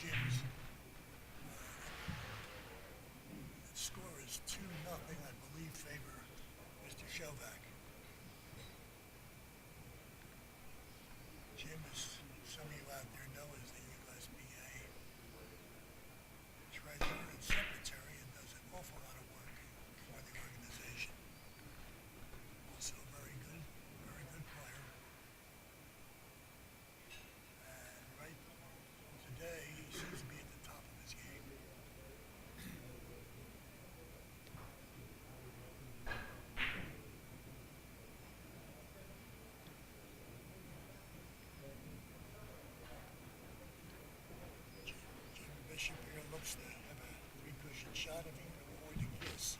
Jim's. The score is 2-0, I believe, favor Mr. Shovak. Jim, as some of you out there know, is the USBA treasurer and secretary and does an awful lot of work for the organization. Also a very good player. And right today, he seems to be at the top of his game. Jim Bishop here looks to have a three-cushion shot if he can avoid a kiss.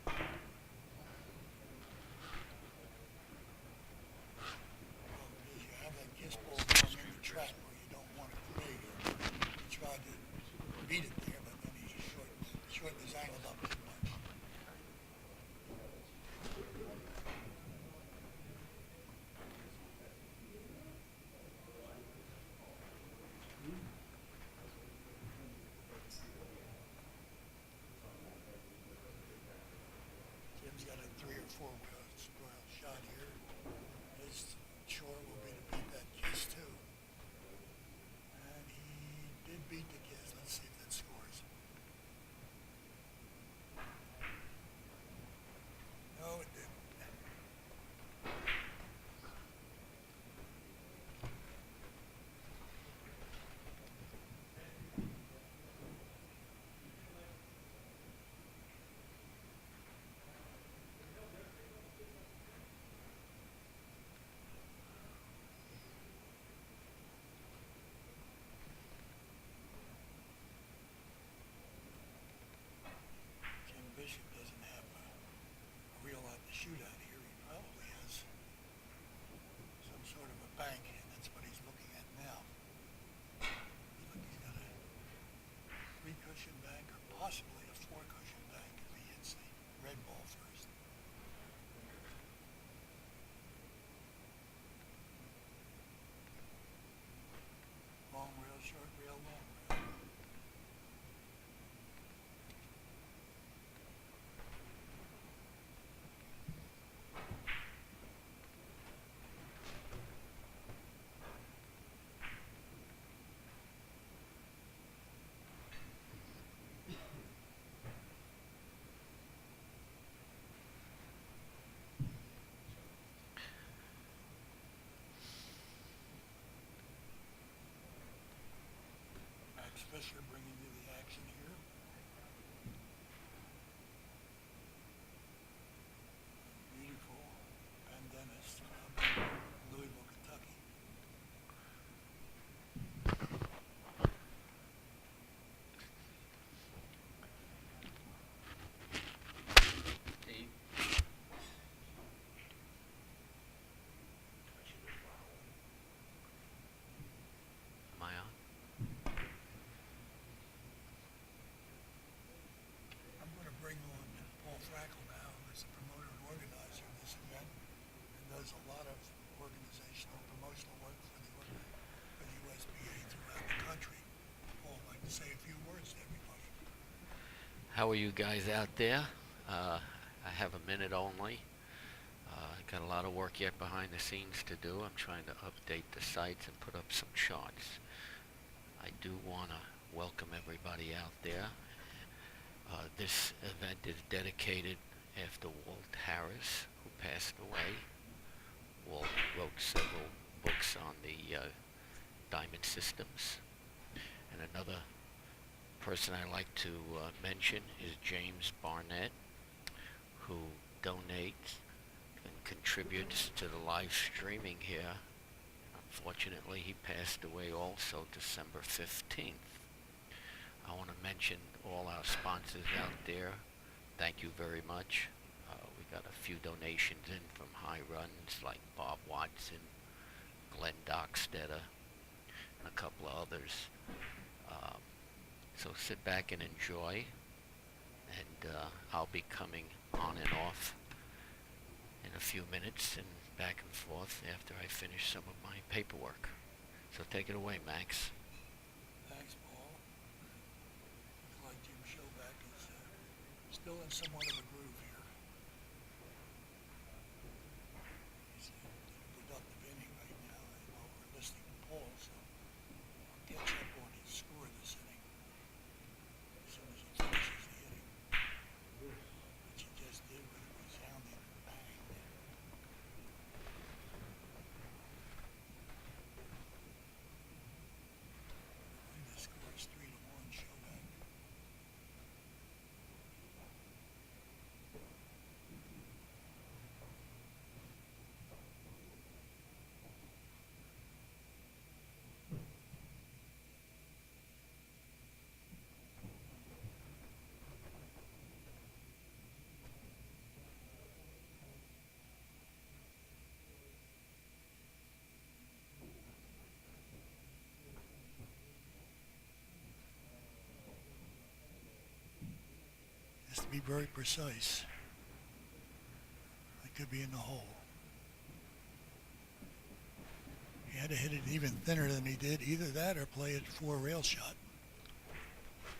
Well, you have that kiss ball going in the trap where you don't want it to be. He tried to beat it there, but then he shortened his angle up too much. Jim's got a 3 or 4 square shot here. His chore will be to beat that kiss too. And he did beat the kiss. Let's see if that scores. No, it didn't. Jim Bishop doesn't have a real lot to shoot out here. He probably has some sort of a bank, and that's what he's looking at now. Look, he's got a 3-cushion bank, or possibly a 4-cushion bank if he hits the red ball first. Long rail, short rail, long rail. Max Fisher bringing you the action here. Beautiful Pendennis Club, Louisville, Kentucky. Am I on? I'm going to bring on Paul Frackle now, who's the promoter and organizer of this event, and does a lot of organizational and promotional work for the USBA throughout the country. Paul, I'd like to say a few words to everybody. How are you guys out there? I have a minute only. Got a lot of work yet behind the scenes to do. I'm trying to update the sites and put up some charts. I do want to welcome everybody out there. This event is dedicated after Walt Harris, who passed away. Walt wrote several books on the diamond systems. And another person I like to mention is James Barnett, who donates and contributes to the live streaming here. Unfortunately, he passed away also December 15th. I want to mention all our sponsors out there. Thank you very much. We got a few donations in from high runs like Bob Watson, Glenn Dockstetter, and a couple of others. So sit back and enjoy, and I'll be coming on and off in a few minutes and back and forth after I finish some of my paperwork. So take it away, Max. Thanks, Paul. Looks like Jim Shovak is still in somewhat of a groove here. He's in a productive inning right now while we're listening to Paul, so I'll catch up on his score this inning as soon as he finishes the inning, which he just did with a resounding bang. I think the score is 3-1 Shovak. Has to be very precise. I could be in the hole. He had to hit it even thinner than he did. Either that or play it 4-rail shot,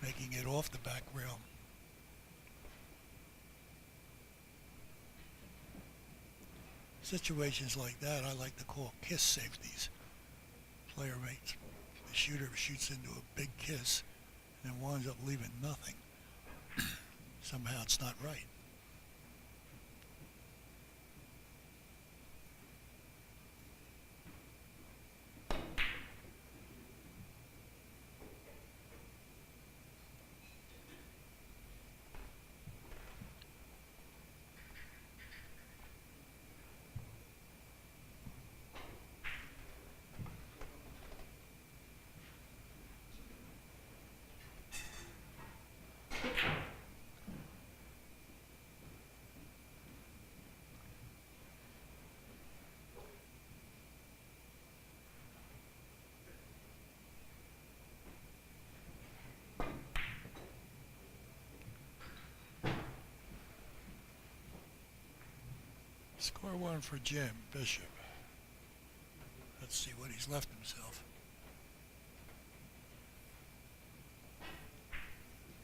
making it off the back rail. Situations like that I like to call kiss safeties. Player makes, the shooter shoots into a big kiss and then winds up leaving nothing. Somehow it's not right. Score one for Jim Bishop. Let's see what he's left himself.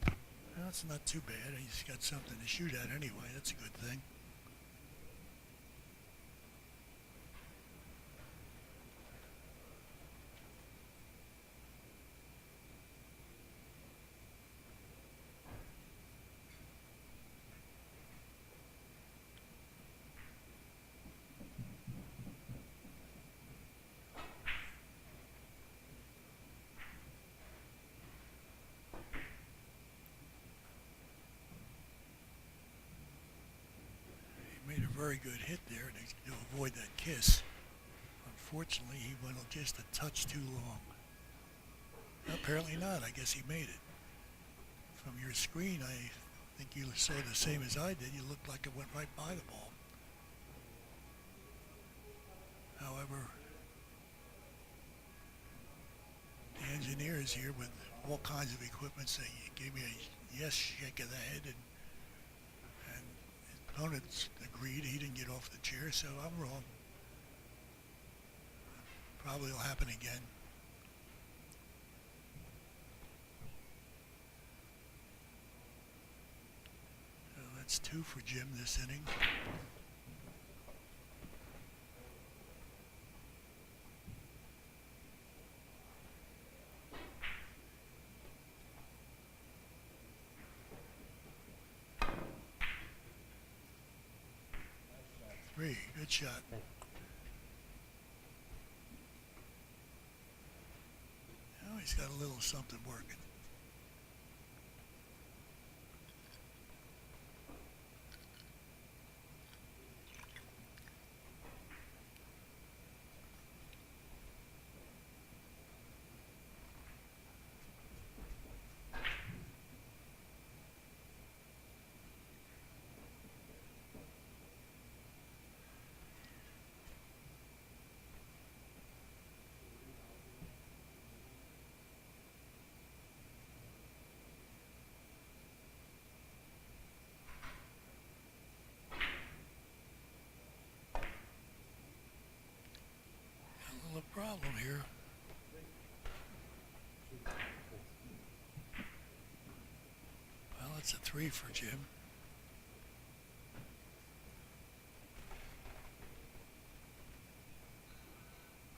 Well, that's not too bad. He's got something to shoot at anyway. That's a good thing. Made a very good hit there to avoid that kiss. Unfortunately, he went just a touch too long. Apparently not. I guess he made it. From your screen, I think you saw the same as I did. You looked like it went right by the ball. However, the engineers here with all kinds of equipment say he gave me a yes shake of the head, and his opponents agreed he didn't get off the chair, so I'm wrong. Probably will happen again. So that's 2 for Jim this inning. Three, good shot. Now he's got a little something working. 4-3 for Jim.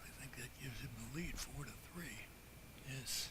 I think that gives him the lead, 4-3. Yes.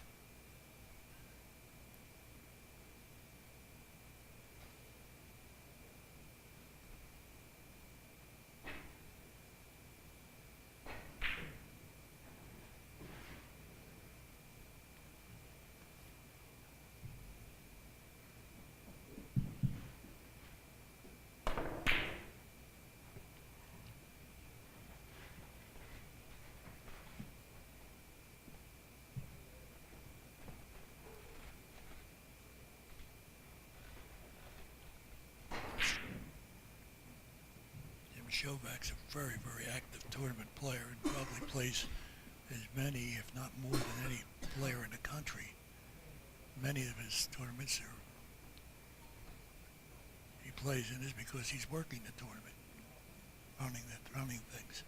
Shovak's a very, very active tournament player and probably plays as many, if not more than any player in the country. Many of his tournaments he plays in is because he's working the tournament, running things.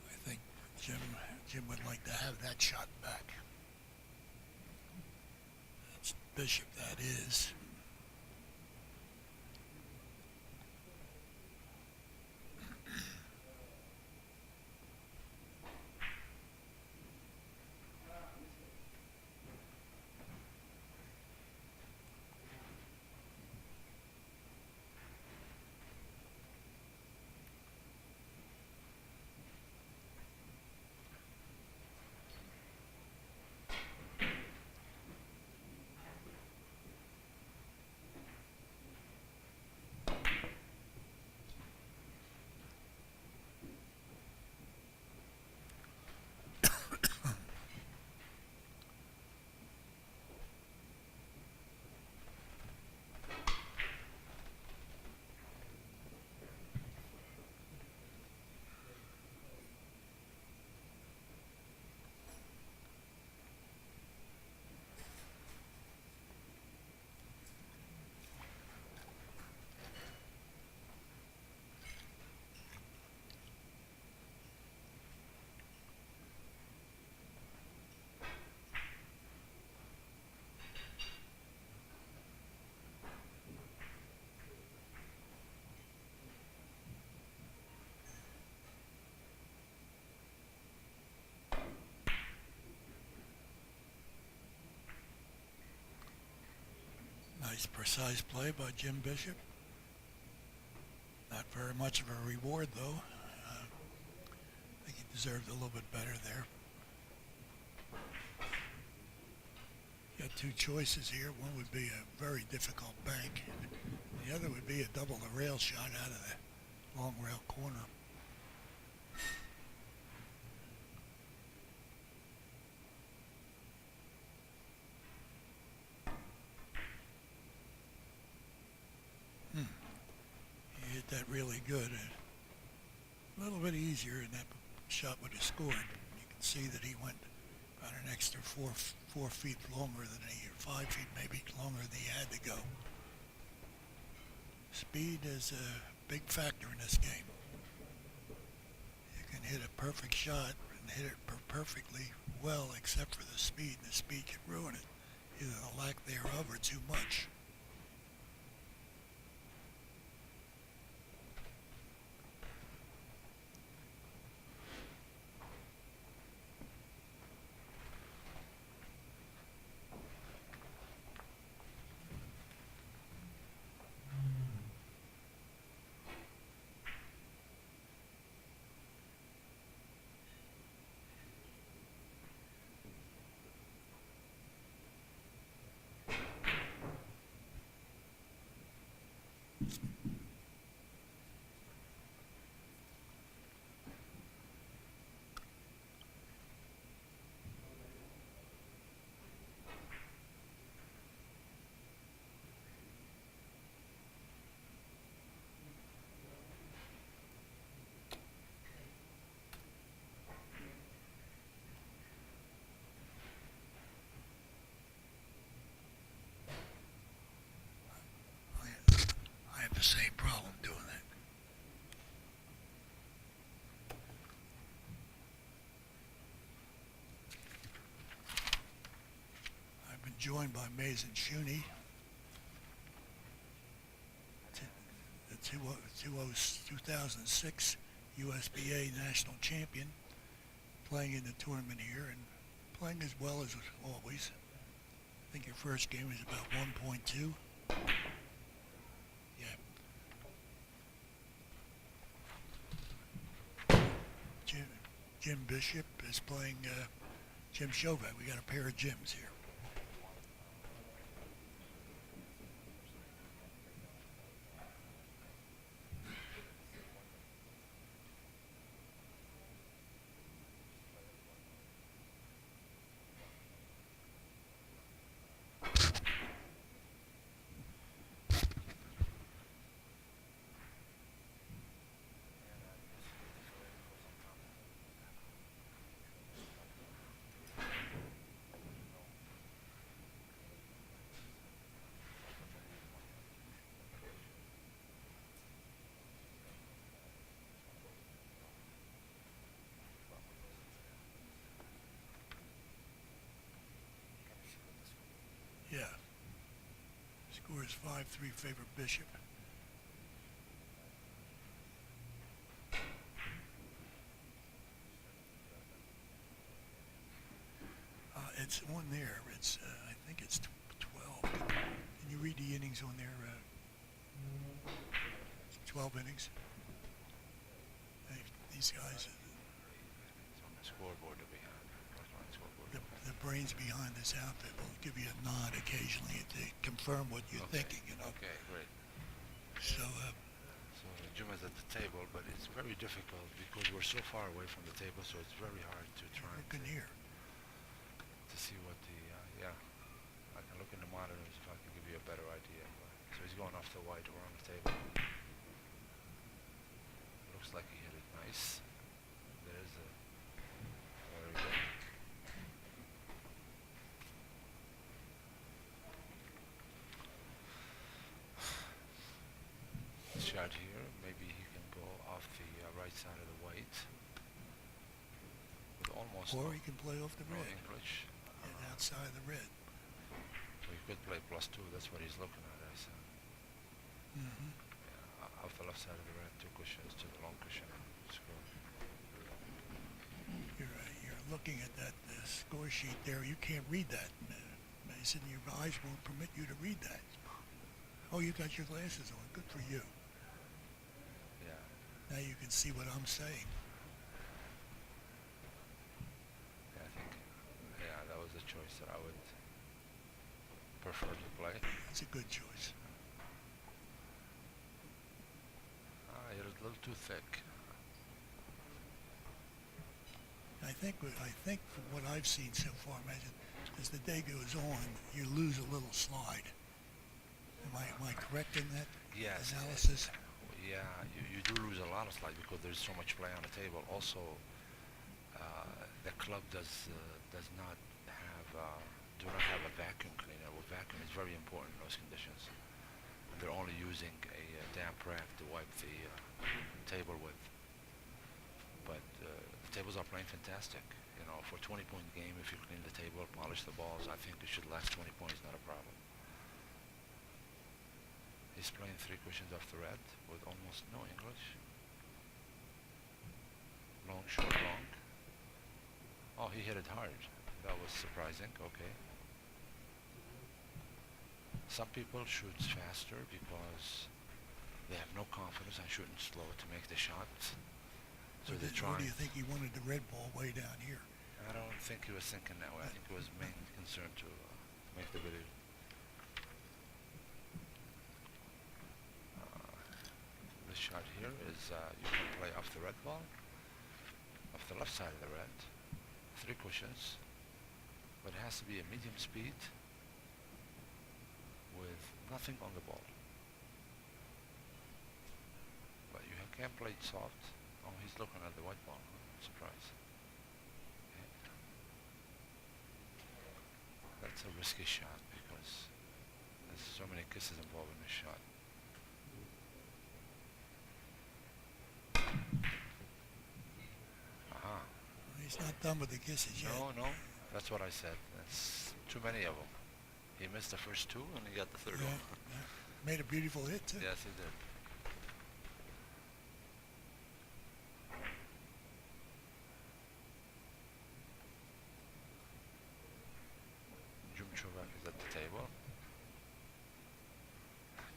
I think Jim would like to have that shot back. That's Bishop, that is. Nice precise play by Jim Bishop. Not very much of a reward though. I think he deserved a little bit better there. You got two choices here. One would be a very difficult bank. The other would be a double the rail shot out of the long rail corner. He hit that really good. A little bit easier, and that shot would have scored. You can see that he went about an extra four feet longer than he, or 5 feet maybe longer than he had to go. Speed is a big factor in this game. You can hit a perfect shot and hit it perfectly well, except for the speed. The speed can ruin it, either the lack thereof or too much. joined by Mason Shuney, the 2006 USBA national champion, playing in the tournament here and playing as well as always. I think your first game was about 1.2. Yeah. Jim Bishop is playing Jim Shovak. We got a pair of Jims here. Yeah. Score is 5-3 favor Bishop. It's on there. It's I think it's 12. Can you read the innings on there? 12 innings. These guys. It's on the scoreboard that we have. Scoreboard. The brains behind this outfit will give you a nod occasionally to confirm what you're thinking. You know. Okay, great. So. So the gym is at the table, but it's very difficult because we're so far away from the table, so it's very hard to try Look in here. to see what the yeah. I can look in the monitors if I can give you a better idea. So he's going off the white or on the table. Looks like he hit it nice. There's a very good. Shot here. Maybe he can go off the right side of the white. With almost Or no, he can play off the no red English. and outside the red. So he could play +2. That's what he's looking at. I said. Mm-hmm. Yeah, off the left side of the red, 2 cushions to the long cushion. Score. You're looking at that score sheet there. You can't read that, Mason. Your eyes won't permit you to read that. Oh, you got your glasses on. Good for you. Yeah. Now you can see what I'm saying. Yeah, I think. Yeah, that was the choice that I would prefer to play. It's a good choice. You're a little too thick. I think from what I've seen so far, Mason, as the day goes on, you lose a little slide. Am I correct in that Yes. analysis? Yeah, you do lose a lot of slide because there's so much play on the table. Also, the club does not have a vacuum cleaner. Well, vacuum is very important in those conditions. And they're only using a damp rag to wipe the table with. But the tables are playing fantastic. You know, for a 20-point game, if you clean the table, polish the balls, I think it should last 20 points, not a problem. He's playing 3 cushions off the red with almost no English. Long, short, long. Oh, he hit it hard. That was surprising. Okay. Some people shoot faster because they have no confidence on shooting slow to make the shot. So Or they or try. do you think he wanted the red ball way down here? I don't think he was thinking that way. I think it was main concern to make the video. This shot here is you can play off the red ball, off the left side of the red, 3 cushions, but it has to be a medium speed with nothing on the ball. But you can't play it soft. Oh, he's looking at the white ball. Surprise. Okay. That's a risky shot because there's so many kisses involved in this shot. Aha. He's not done with the kisses yet. No, that's what I said. That's too many of them. He missed the first two and he got the third Yeah, one. yeah. Made a beautiful hit too. Yes, he did. Jim Shovak is at the table.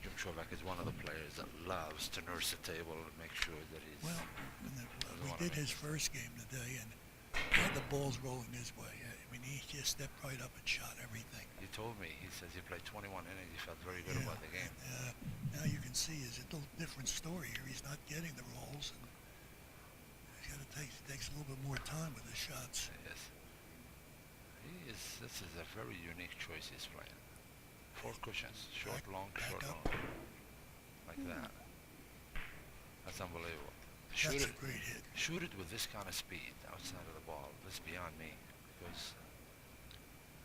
Jim Shovak is one of the players that loves to nurse the table and make sure that he's. Well, we wanna did make his first game today, and he had the balls rolling his way. I mean, he just stepped right up and shot everything. He told me, he says he played 21 innings, he felt very good about the game. Now you can see it's a little different story here. He's not getting the rolls, and takes a little bit more time with his shots. Yes. This is a very unique choice he's playing. 4 cushions, short, long, back short, up. long. Like that. That's unbelievable. Shoot That's it, a great hit. shoot it with this kind of speed outside of the ball. That's beyond me, because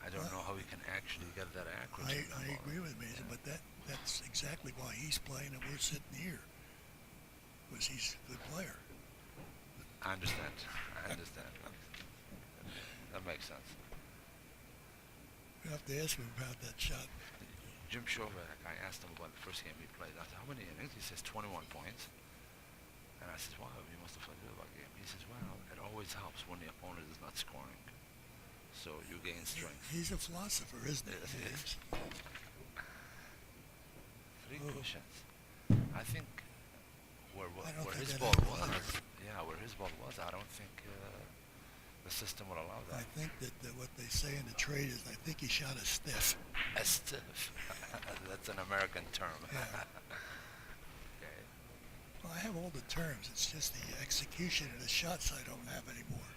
I don't know how he can actually get that accuracy. I agree with Mason, but that's exactly why he's playing and we're sitting here. Because he's a good player. I understand. I understand. That makes sense. We have to ask him about that shot. Jim Shovak, I asked him about the first game he played. I said, how many innings? He says 21 points. And I said, wow, you must have felt good about the game. He says, well, it always helps when the opponent is not scoring. So you gain strength. He's a philosopher, isn't he? Yes. 3 Oh. cushions. I think where I don't think his that ball happened was, either. yeah, where his ball was, I don't think the system will allow I that. think that what they say in the trade is I think he shot a stiff. A stiff. That's an American term. Yeah. Okay. Well, I have all the terms. It's just the execution of the shots I don't have anymore.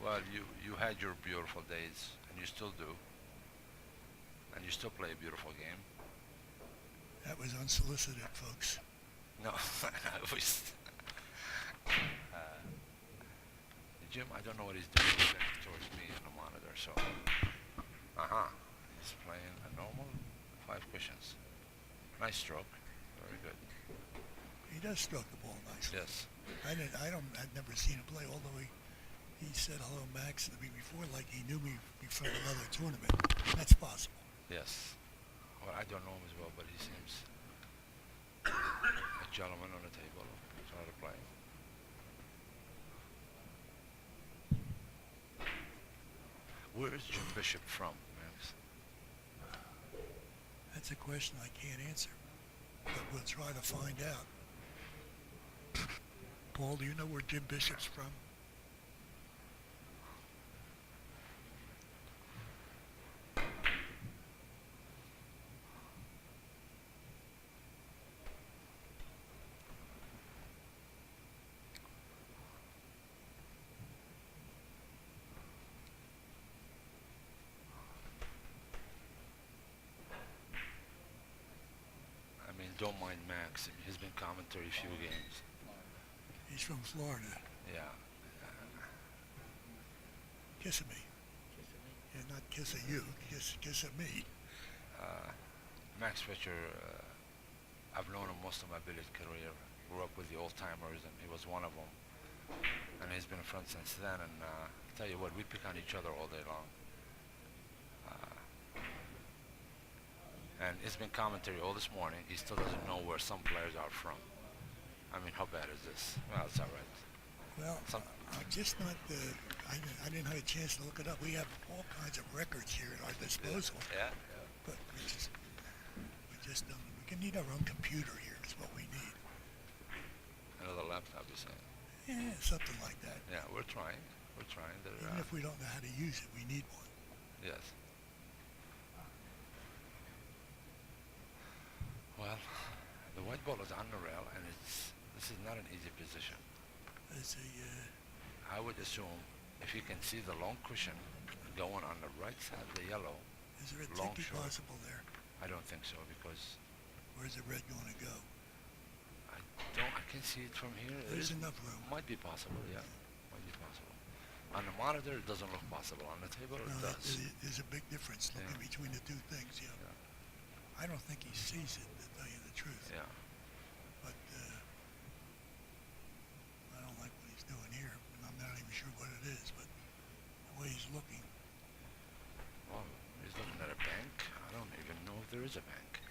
Well, you had your beautiful days, and you still do, and you still play a beautiful game. That was unsolicited, folks. No, I was. Jim, I don't know what he's doing. He's looking towards me on the monitor, so. He's playing a normal 5 cushions. Nice stroke. Very good. He does stroke the ball nicely. Yes. I'd never seen him play, although he said hello Max to me before, like he knew me before another tournament. That's possible. Yes. Well, I don't know him as well, but he seems a gentleman on the table. Try to play. Where is Jim Bishop from, Max? That's a question I can't answer, but we'll try to find out. Paul, do you know where Jim Bishop's from? I mean, don't mind Max. He's been commentary a few games. He's from Florida. Yeah. Kissing me. Yeah, not kissing you. Kissing me. Max Fisher, I've known him most of my billiard career. Grew up with the old timers, and he was one of them. And he's been a friend since then. And I tell you what, we pick on each other all day long. And it's been commentary all this morning. He still doesn't know where some players are from. I mean, how bad is this? Well, it's all right. Well, I'm just not. I didn't have a chance to look it up. We have all kinds of records here at our disposal, Yeah. but we just don't. We can need our own computer here. Is what we need. Another laptop, you're saying? Yeah, something like that. Yeah, we're trying. We're trying. Even if we don't know how to use it, we need one. Yes. Well, the white ball is on the rail, and this is not an easy position. It's a. I would assume if you can see the long cushion going on the right side of the yellow, Is there a long ticky short. possible there? I don't think so because Where's the red going to go? I can see it from here. There's enough room. Might be possible, yeah. Might be possible. On the monitor, it doesn't look possible. On the table, it No, does. there's a big difference looking Yeah. between the two things. Yeah. Yeah. I don't think he sees it, to tell you the truth. Yeah. But I don't like what he's doing here, and I'm not even sure what it is. But the way he's looking, is a bank.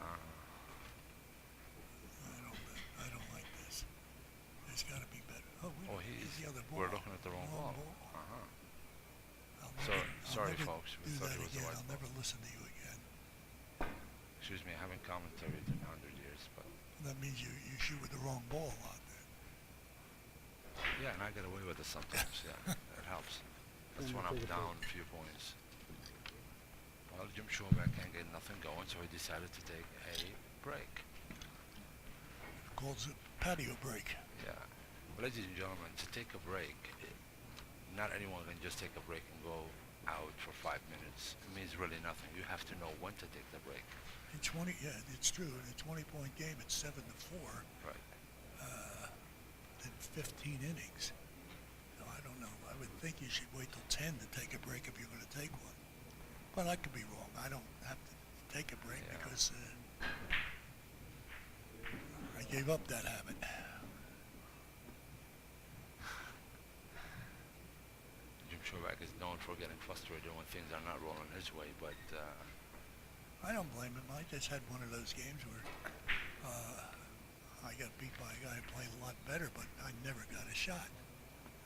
Uh, I don't like this. There's got to be better. Oh, wait a oh, minute. Here's the other ball. we're looking at the wrong ball. Uh-huh. Sorry, I'll never folks. We do thought that it was the again. white I'll ball. never listen to you again. Excuse me, I haven't commentaried in 100 years, but That means you shoot with the wrong ball a lot then. yeah, and I get away with it sometimes. Yeah, it helps. That's when I'm down a few points. Well, Jim Shovak can't get nothing going, so he decided to take a break. Calls it patio break. Yeah. Ladies and gentlemen, to take a break, not anyone can just take a break and go out for 5 minutes. It means really nothing. You have to know when to take the break. It's 20. Yeah, it's true. In a 20-point game, it's 7-4. Right. In 15 innings. No, I don't know. I would think you should wait till 10 to take a break if you're going to take one. But I could be wrong. I don't have to take a break Yeah. because I gave up that habit. Jim Shovak is known for getting frustrated when things are not rolling his way, but I don't blame him. I just had one of those games where I got beat by a guy who played a lot better, but I never got a shot.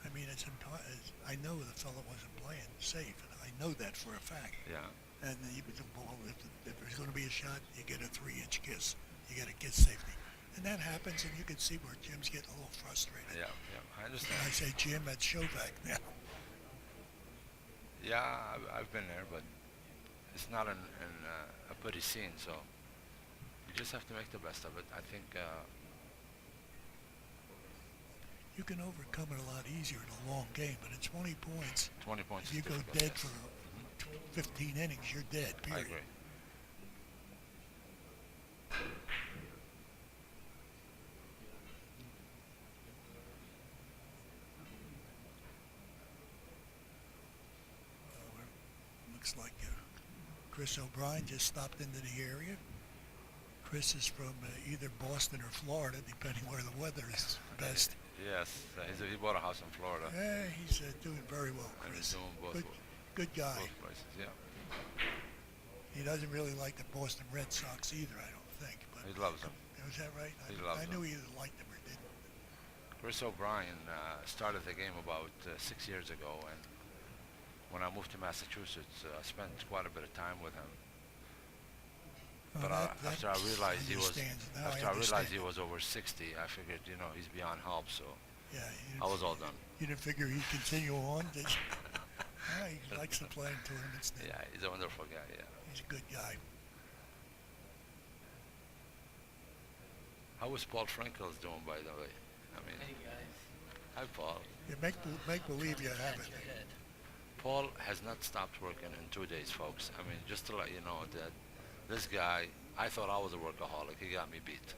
I mean, I know the fellow wasn't playing safe, and I know that for a fact. yeah. And even the ball, if there's going to be a shot, you get a 3-inch kiss. You get a kiss safety. And that happens, and you can see where Jim's getting a little frustrated. Yeah, I And understand. I say, Jim, that's Shovak now. Yeah, I've been there, but it's not a pretty scene, so you just have to make the best of it. I think, You can overcome it a lot easier in a long game, but at 20 points, 20 points if you is go difficult, dead yes. for 15 innings, you're dead, I period. agree. Looks like Chris O'Brien just stopped into the area. Chris is from either Boston or Florida, depending where the weather is best. Yes, he bought a house in Florida. He's doing very well, And Chris. he's doing Good guy. both places, yeah. He doesn't really like the Boston Red Sox either, I don't think. But He loves them. was that right? He loves I knew them. he either liked them or didn't. Chris O'Brien started the game about 6 years ago, and when I moved to Massachusetts, I spent quite a bit of time with him. But after I realized he was over 60, I figured, he's beyond help, so Yeah, I was all done. you didn't figure he'd continue on, did you? Yeah, he likes to play in tournaments now. Yeah, he's a wonderful guy, yeah. He's a good guy. How is Paul Frankel's doing, by the way? I mean, Hey guys, hi, Paul. You make believe you have it. Paul has not stopped working in 2 days, folks. I mean, just to let you know that this guy, I thought I was a workaholic. He got me beat.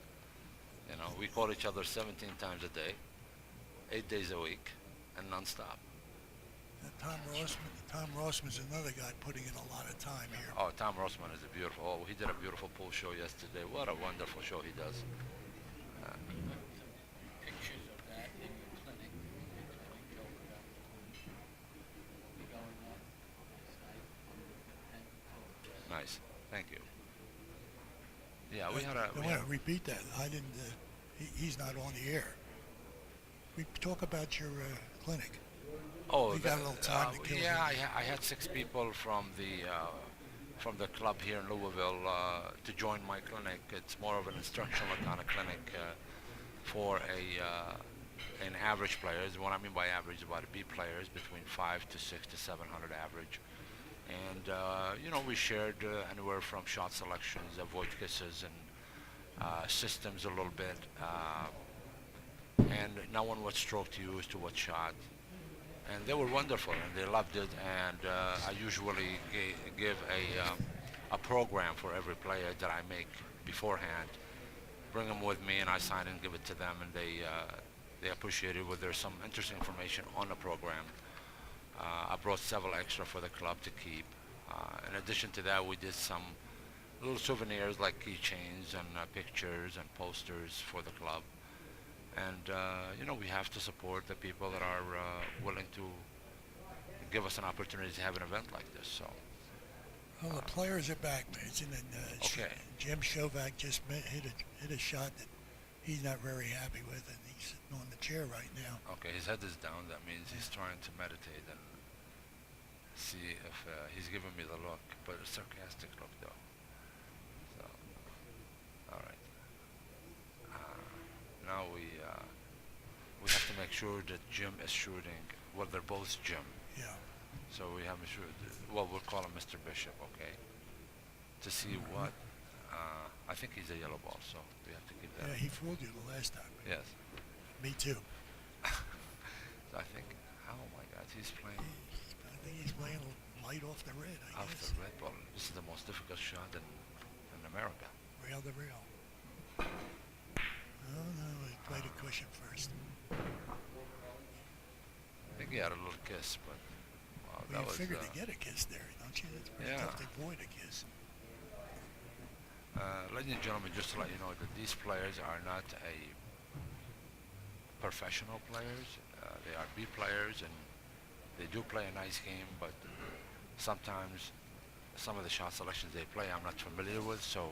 We call each other 17 times a day, 8 days a week, and nonstop. And Tom Rossman's another guy putting in a lot of time here. Oh, Tom Rossman is he did a beautiful pool show yesterday. What a wonderful show he does. pictures of that in your clinic. Going on site. Nice. Thank you. Yeah, we had a... I want to repeat that. I didn't. He's not on the air. We talk about your clinic. Oh, We got a little time to kill. yeah, I had 6 people from the club here in Louisville to join my clinic. It's more of an instructional kind of clinic for an average players. What I mean by average, about B players between 5 to 6 to 700 average. And we shared anywhere from shot selections, avoid kisses, and systems a little bit. And no one what stroke to use to what shot. And they were wonderful, and they loved it. And I usually give a program for every player that I make beforehand. Bring them with me, and I sign and give it to them, and they appreciate it. There's some interesting information on the program. I brought several extra for the club to keep. In addition to that, we did some little souvenirs like keychains and pictures and posters for the club. And we have to support the people that are willing to give us an opportunity to have an event like this. So Well, the players are back, Mason, and Okay. Jim Shovak just hit a shot that he's not very happy with, and he's sitting on the chair right now. Okay, his head is down. That means he's trying to meditate and see if he's giving me the look, but a sarcastic look though. So, all right. Now we have to make sure that Jim is shooting. Well, they're both Jim, Yeah. so we have to shoot. Well, we'll call him Mr. Bishop, okay? To see what. I think he's a yellow ball, so we have to keep that. Yeah, he fooled you the last time. Yes. Me too. So I think. Oh my God, he's playing I think he's playing light off the red, I off guess. the red ball. This is the most difficult shot in America. Rail to rail. Oh, no, he played a cushion first. I think he had a little kiss, but wow, Well, that you was. figured to get a kiss there, don't you? It's pretty Yeah. tough to avoid a kiss. Ladies and gentlemen, just to let you know that these players are not professional players. They are B players, and they do play a nice game, but sometimes some of the shot selections they play I'm not familiar with, so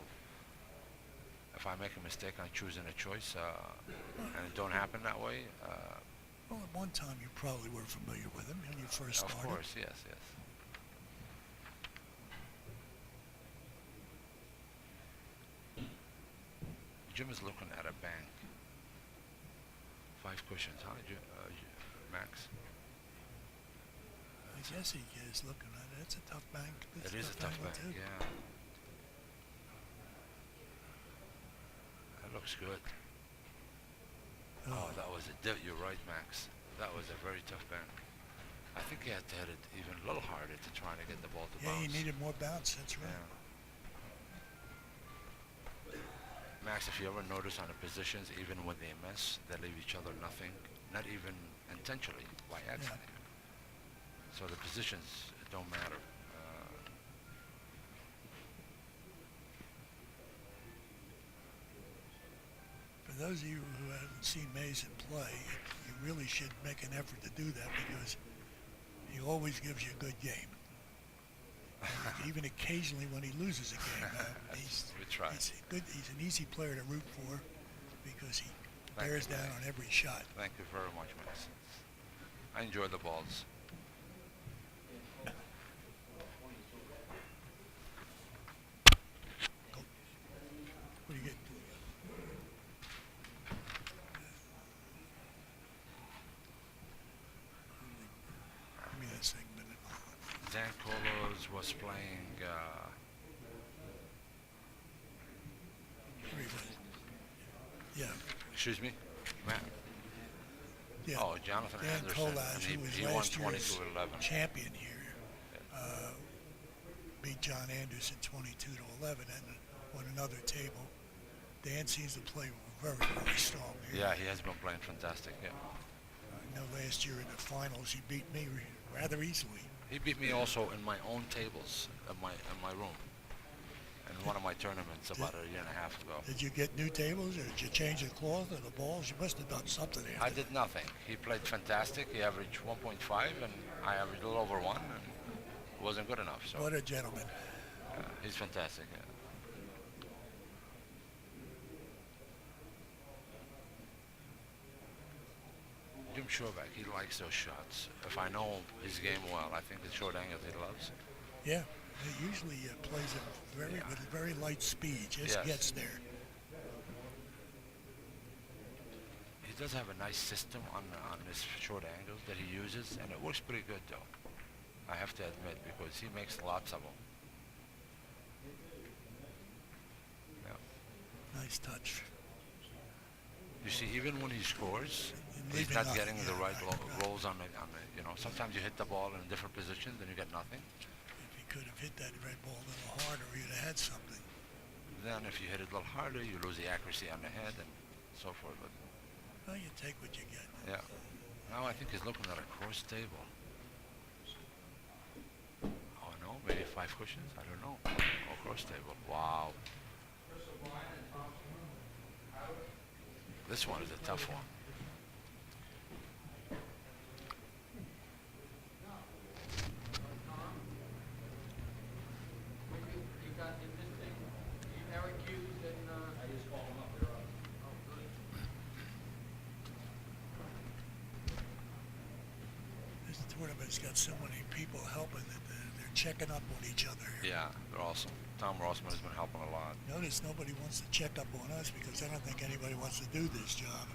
if I make a mistake on choosing a choice and it don't happen that way, Well, at one time you probably were familiar with him when you first of started. course, yes. Jim is looking at a bank. 5 cushions, huh, Max? I guess he is looking at it. It's a tough bank. It's It is a tough one, bank, too. yeah. That looks good. Oh, that was you're right, Max. That was a very tough bank. I think he had to hit it even a little harder to try to get the ball to Yeah, bounce. he needed more bounce. That's right. Yeah. Max, if you ever notice on the positions, even when they miss, they leave each other nothing, not even intentionally, by accident. So the positions don't matter. For those of you who haven't seen Mason play, you really should make an effort to do that because he always gives you a good game. Even occasionally when he loses a game, We try. he's good. He's an easy player to root for because he Thank bears you, down Max. on every shot. Thank you very much, Max. I enjoy the balls. What do you get? Give me that segment. Dan Colos was playing. Where he was. Yeah. Excuse me, Matt. Yeah. Oh, Jonathan Dan Anderson. Colas, and who was he won last 20 year's to 11. champion here, beat John Anderson 22 to 11 and won another table. Dan seems to play very, very strong here. Yeah, he has been playing fantastic. Yeah. I know last year in the finals he beat me rather easily. He beat me also in my own tables in my room. In one of my tournaments about a year and a half ago. Did you get new tables or did you change the cloth or the balls? You must have done something after I did nothing. He played fantastic. He averaged 1.5 and I averaged a little over 1 and it wasn't good enough. So What a gentleman. he's fantastic. Yeah. Jim Shovak, he likes those shots. If I know his game well, I think the short angles he loves. Yeah, he usually plays it with very light speed, just Yes. gets there. He does have a nice system on his short angles that he uses, and it works pretty good though. I have to admit, because he makes lots of them. Yeah. Nice touch. You see, even when he scores, he's Leaving not nothing, getting the yeah, right right. rolls on the, sometimes you hit the ball in different positions and you get nothing. If he could have hit that red ball a little harder, he'd have had something. Then if you hit it a little harder, you lose the accuracy on the head and so forth. But Well, you take what you get. yeah. Now I think he's looking at a cross table. Oh no, maybe 5 cushions? I don't know. Oh, cross table. Wow. This one is a tough one. tournament's got so many people helping that they're checking up on each other. Yeah, they're awesome. Tom Rossman has been helping a lot. Notice nobody wants to check up on us because I don't think anybody wants to do this job.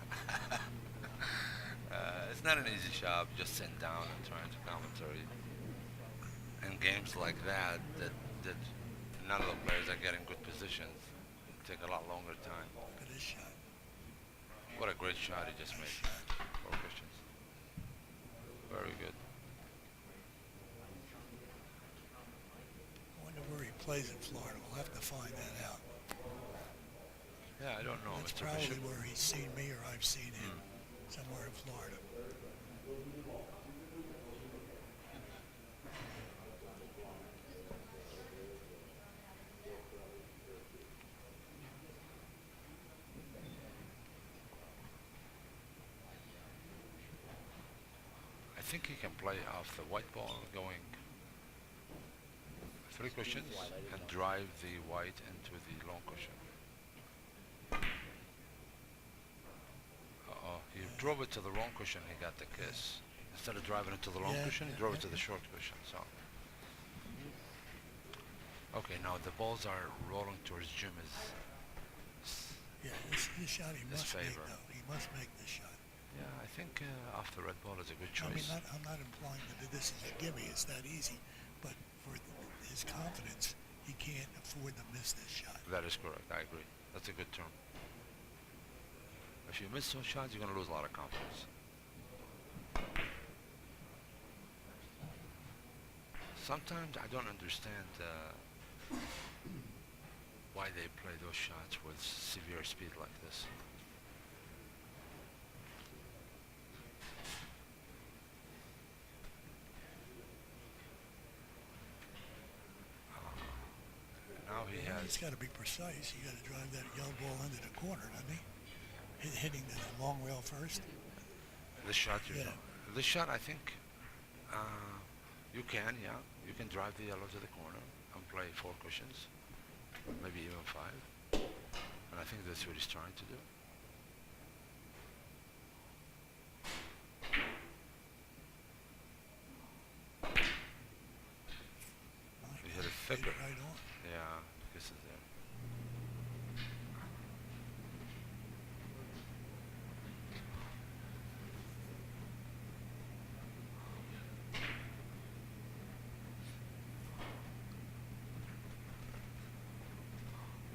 It's not an easy job just sitting down and trying to commentary. In games like that none of the players are getting good positions. It take a lot longer time. Look at this shot. What a great shot he just Nice made. shot. For Christians. Very good. I wonder where he plays in Florida. We'll have to find that out. Yeah, I don't know, That's Mr. probably Bishop. where he's seen me or I've seen him. Somewhere in Florida. I think he can play off the white ball going 3 cushions and drive the white into the long cushion. He drove it to the wrong cushion, he got the kiss. Instead of driving it to the long Yeah, cushion, he yeah, drove it yeah, to the yeah. short cushion, so. Okay, now the balls are rolling towards Jimmy's. Yeah, this shot he His must make, favor. though. He must make this shot. Yeah, I think off the red ball is a good I mean, choice. I'm not implying that this is a gimme. It's that easy. But for his confidence, he can't afford to miss this shot. That is correct, I agree. That's a good term. If you miss those shots, you're going to lose a lot of confidence. Sometimes I don't understand why they play those shots with severe speed like this. Now he He's has. got to be precise. You got to drive that yellow ball into the corner, doesn't he? Hitting the long rail first. This shot, Yeah. This shot, I think you can, yeah. You can drive the yellow to the corner and play 4 cushions, maybe even 5. And I think that's what he's trying to do. He hit it thicker. Right on. Yeah, this is there.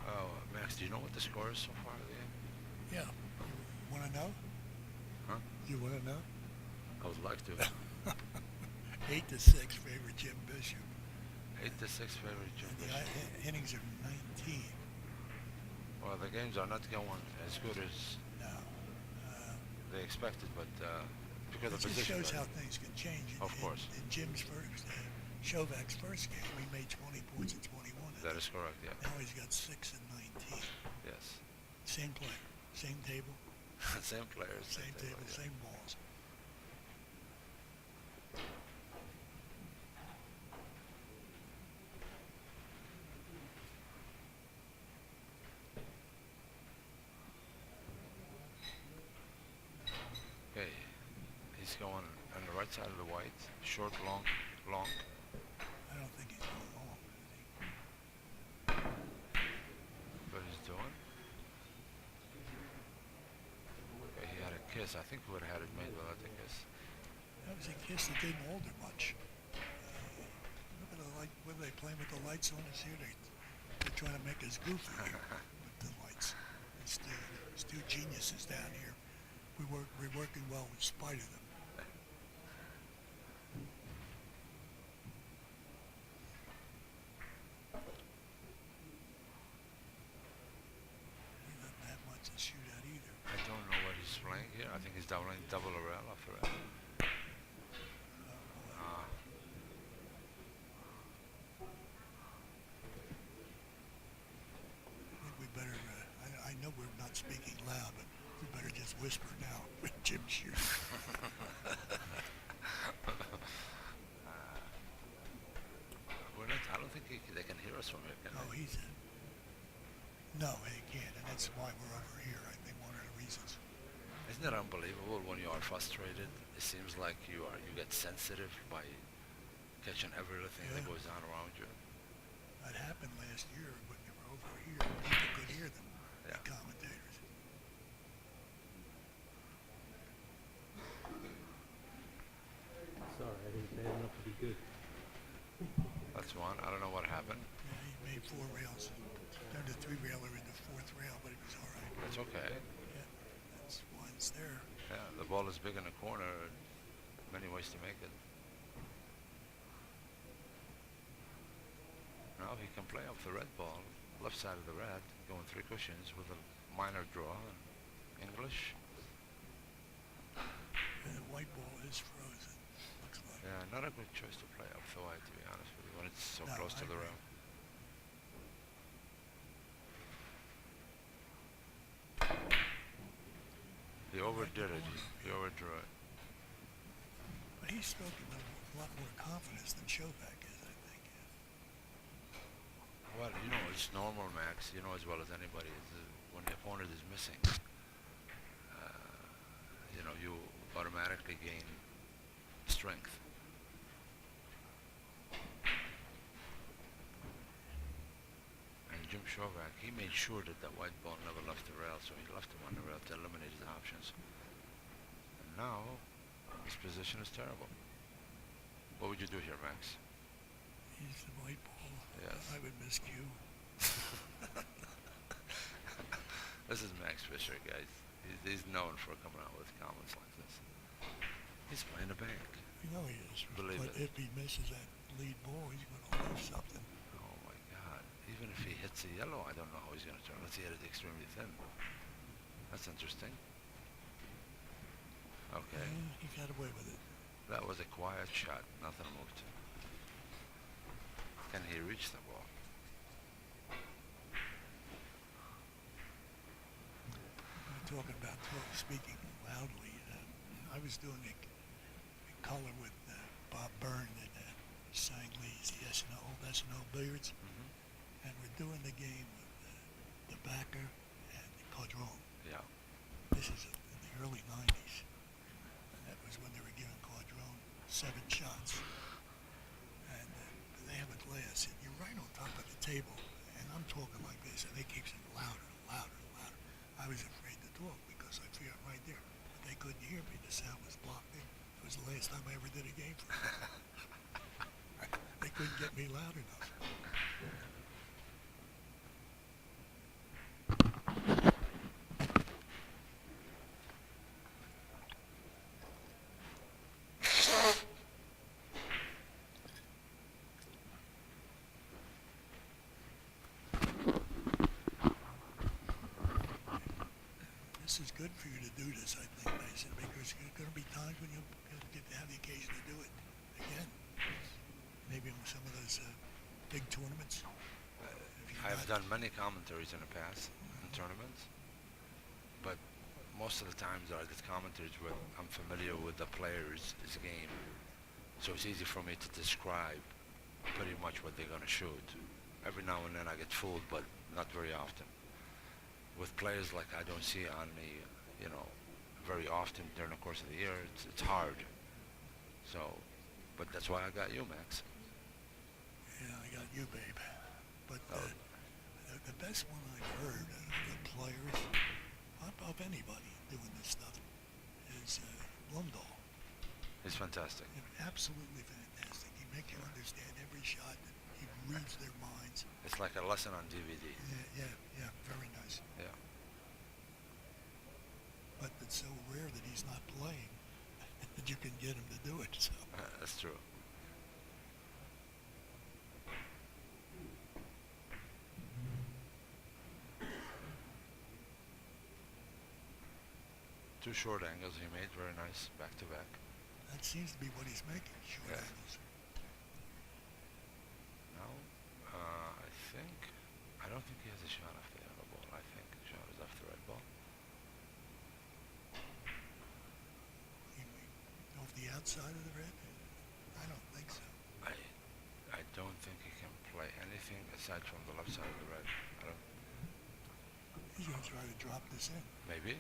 Oh, Max, do you know what the score is so far of the game? Yeah. Want to know? Huh? You want to know? I would like to. 8-6 favor Jim Bishop. 8-6 favorite Jim And the Bishop. innings are 19. Well, the games are not going as good as No. they expected, but because It of just position. shows how things can change. Of course. In Jim's first, Shovak's first game, he made 20 points in 21. That is correct, yeah. Now he's got 6 and 19. Yes. Same player, same table, Same players. same table, yeah. same balls. Okay. He's going on the right side of the white. Short, long, long. I don't think he's going long. What he's doing. Okay, he had a kiss. I think we would have had it made without the kiss. That was a kiss that didn't alter much. Look at the light. What are they playing with the lights on us here? They're trying to make us goofy here with the lights. It's two geniuses down here. We're working well in spite of them. He doesn't have much to shoot at either. I don't know what he's playing here. I think he's doubling double a rail after that. I think we better, I know we're not speaking loud, but we better just whisper now with Jim shooting. We're not, I don't think they can hear us from here, can No, they? he's in. No, he can't, and that's why we're over here, I think, one of the reasons. Isn't it unbelievable when you are frustrated? It seems like you get sensitive by catching every little thing that Yeah. goes on around you. That happened last year when they were over here. People could hear them, Yeah. the commentators. Sorry, I didn't bad enough to be good. That's one. I don't know what happened. Yeah, he made 4 rails. Turned a 3-railer into 4th rail, but it was all right. That's okay. Yeah, that's one's there. Yeah, the ball is big in the corner. Many ways to make it. Now he can play off the red ball, left side of the red, going 3 cushions with a minor draw in English. And the white ball is frozen, looks like. Yeah, not a good choice to play off the white, to be honest with you, when it's so No, close I to the agree. rail. He overdid it. He overdrew it. But he's spoken with a lot more confidence than Shovak is, I think. Well, you know, it's normal, Max. You know as well as anybody. When the opponent is missing, you know, you automatically gain strength. And Jim Shovak, he made sure that that white ball never left the rail, so he left him on the rail to eliminate his options. And now, his position is terrible. What would you do here, Max? He's the white ball. Yes. I would miscue. This is Max Fisher, guys. He's known for coming out with comments like this. He's playing a bank. You know he is. Believe But it. if he misses that lead ball, he's going to lose something. Oh my God. Even if he hits a yellow, I don't know how he's going to turn. Let's see, hit it extremely thin. That's interesting. Okay. Yeah, he got away with it. That was a quiet shot. Nothing moved. Can he reach the ball? Talking about speaking loudly. I was doing a color with Bob Byrne and Sang Lee's the S&O Billiards, Mm-hmm. and we're doing the game with the backer and the Caudron. Yeah. This is in the early 90s. And that was when they were giving Caudron 7 shots. And they have a glass, and you're right on top of the table, and I'm talking like this, and they keep saying louder and louder and louder. I was afraid to talk because I figured I'm right there. But they couldn't hear me. The sound was blocked in. It was the last time I ever did a game for them. They couldn't get me loud enough. This is good for you to do this, I think, Mason, because there are going to be times when you get to have the occasion to do it again. Maybe in some of those big tournaments. If you're I've not- done many commentaries in the past in tournaments, but most of the times that I did commentaries where I'm familiar with the players' game, so it's easy for me to describe pretty much what they're going to shoot. Every now and then I get fooled, but not very often. With players like I don't see on the, you know, very often during the course of the year, it's hard. So, but that's why I got you, Max. Yeah, I got you, babe. But Oh. the best one I've heard of the players, of anybody doing this stuff, is Blumdahl. It's fantastic. Absolutely fantastic. He makes you understand every shot. He reads their minds. It's like a lesson on DVD. Yeah, very nice. Yeah. But it's so rare that he's not playing that you can get him to do it. So That's true. Two short angles he made, very nice, back to back. that seems to be what he's making, short Yeah. angles. Now, I don't think he has a shot off the yellow ball. I think the shot is off the red ball. Off the outside of the red? I don't think so. I don't think he can play anything aside from the left side of the red. I don't. He's going to try to drop this in. Maybe.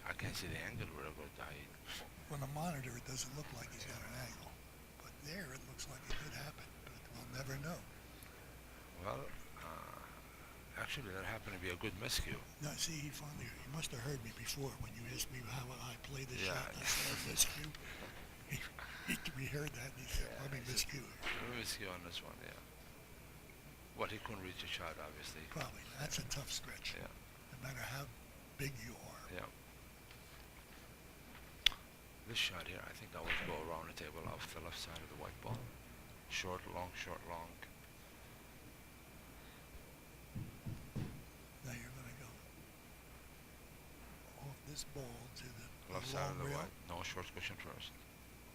I can't see the angle real good. On the monitor, it doesn't look like he's got an angle. But there, it looks like it could happen. But we'll never know. Well, actually, that happened to be a good miscue. No, see, he must have heard me before when you asked me how I play this Yeah. shot. I said miscue. We heard that, and he said, let me it's miscue. a miscue on this one, yeah. Well, he couldn't reach a shot, obviously. Probably. That's a tough stretch. Yeah. No matter how big you are. Yeah. This shot here, I think I would go around the table off the left side of the white ball. Short, long, short, long. Now you're going to go off this ball to the Left side long of the rail. white. No, short cushion first.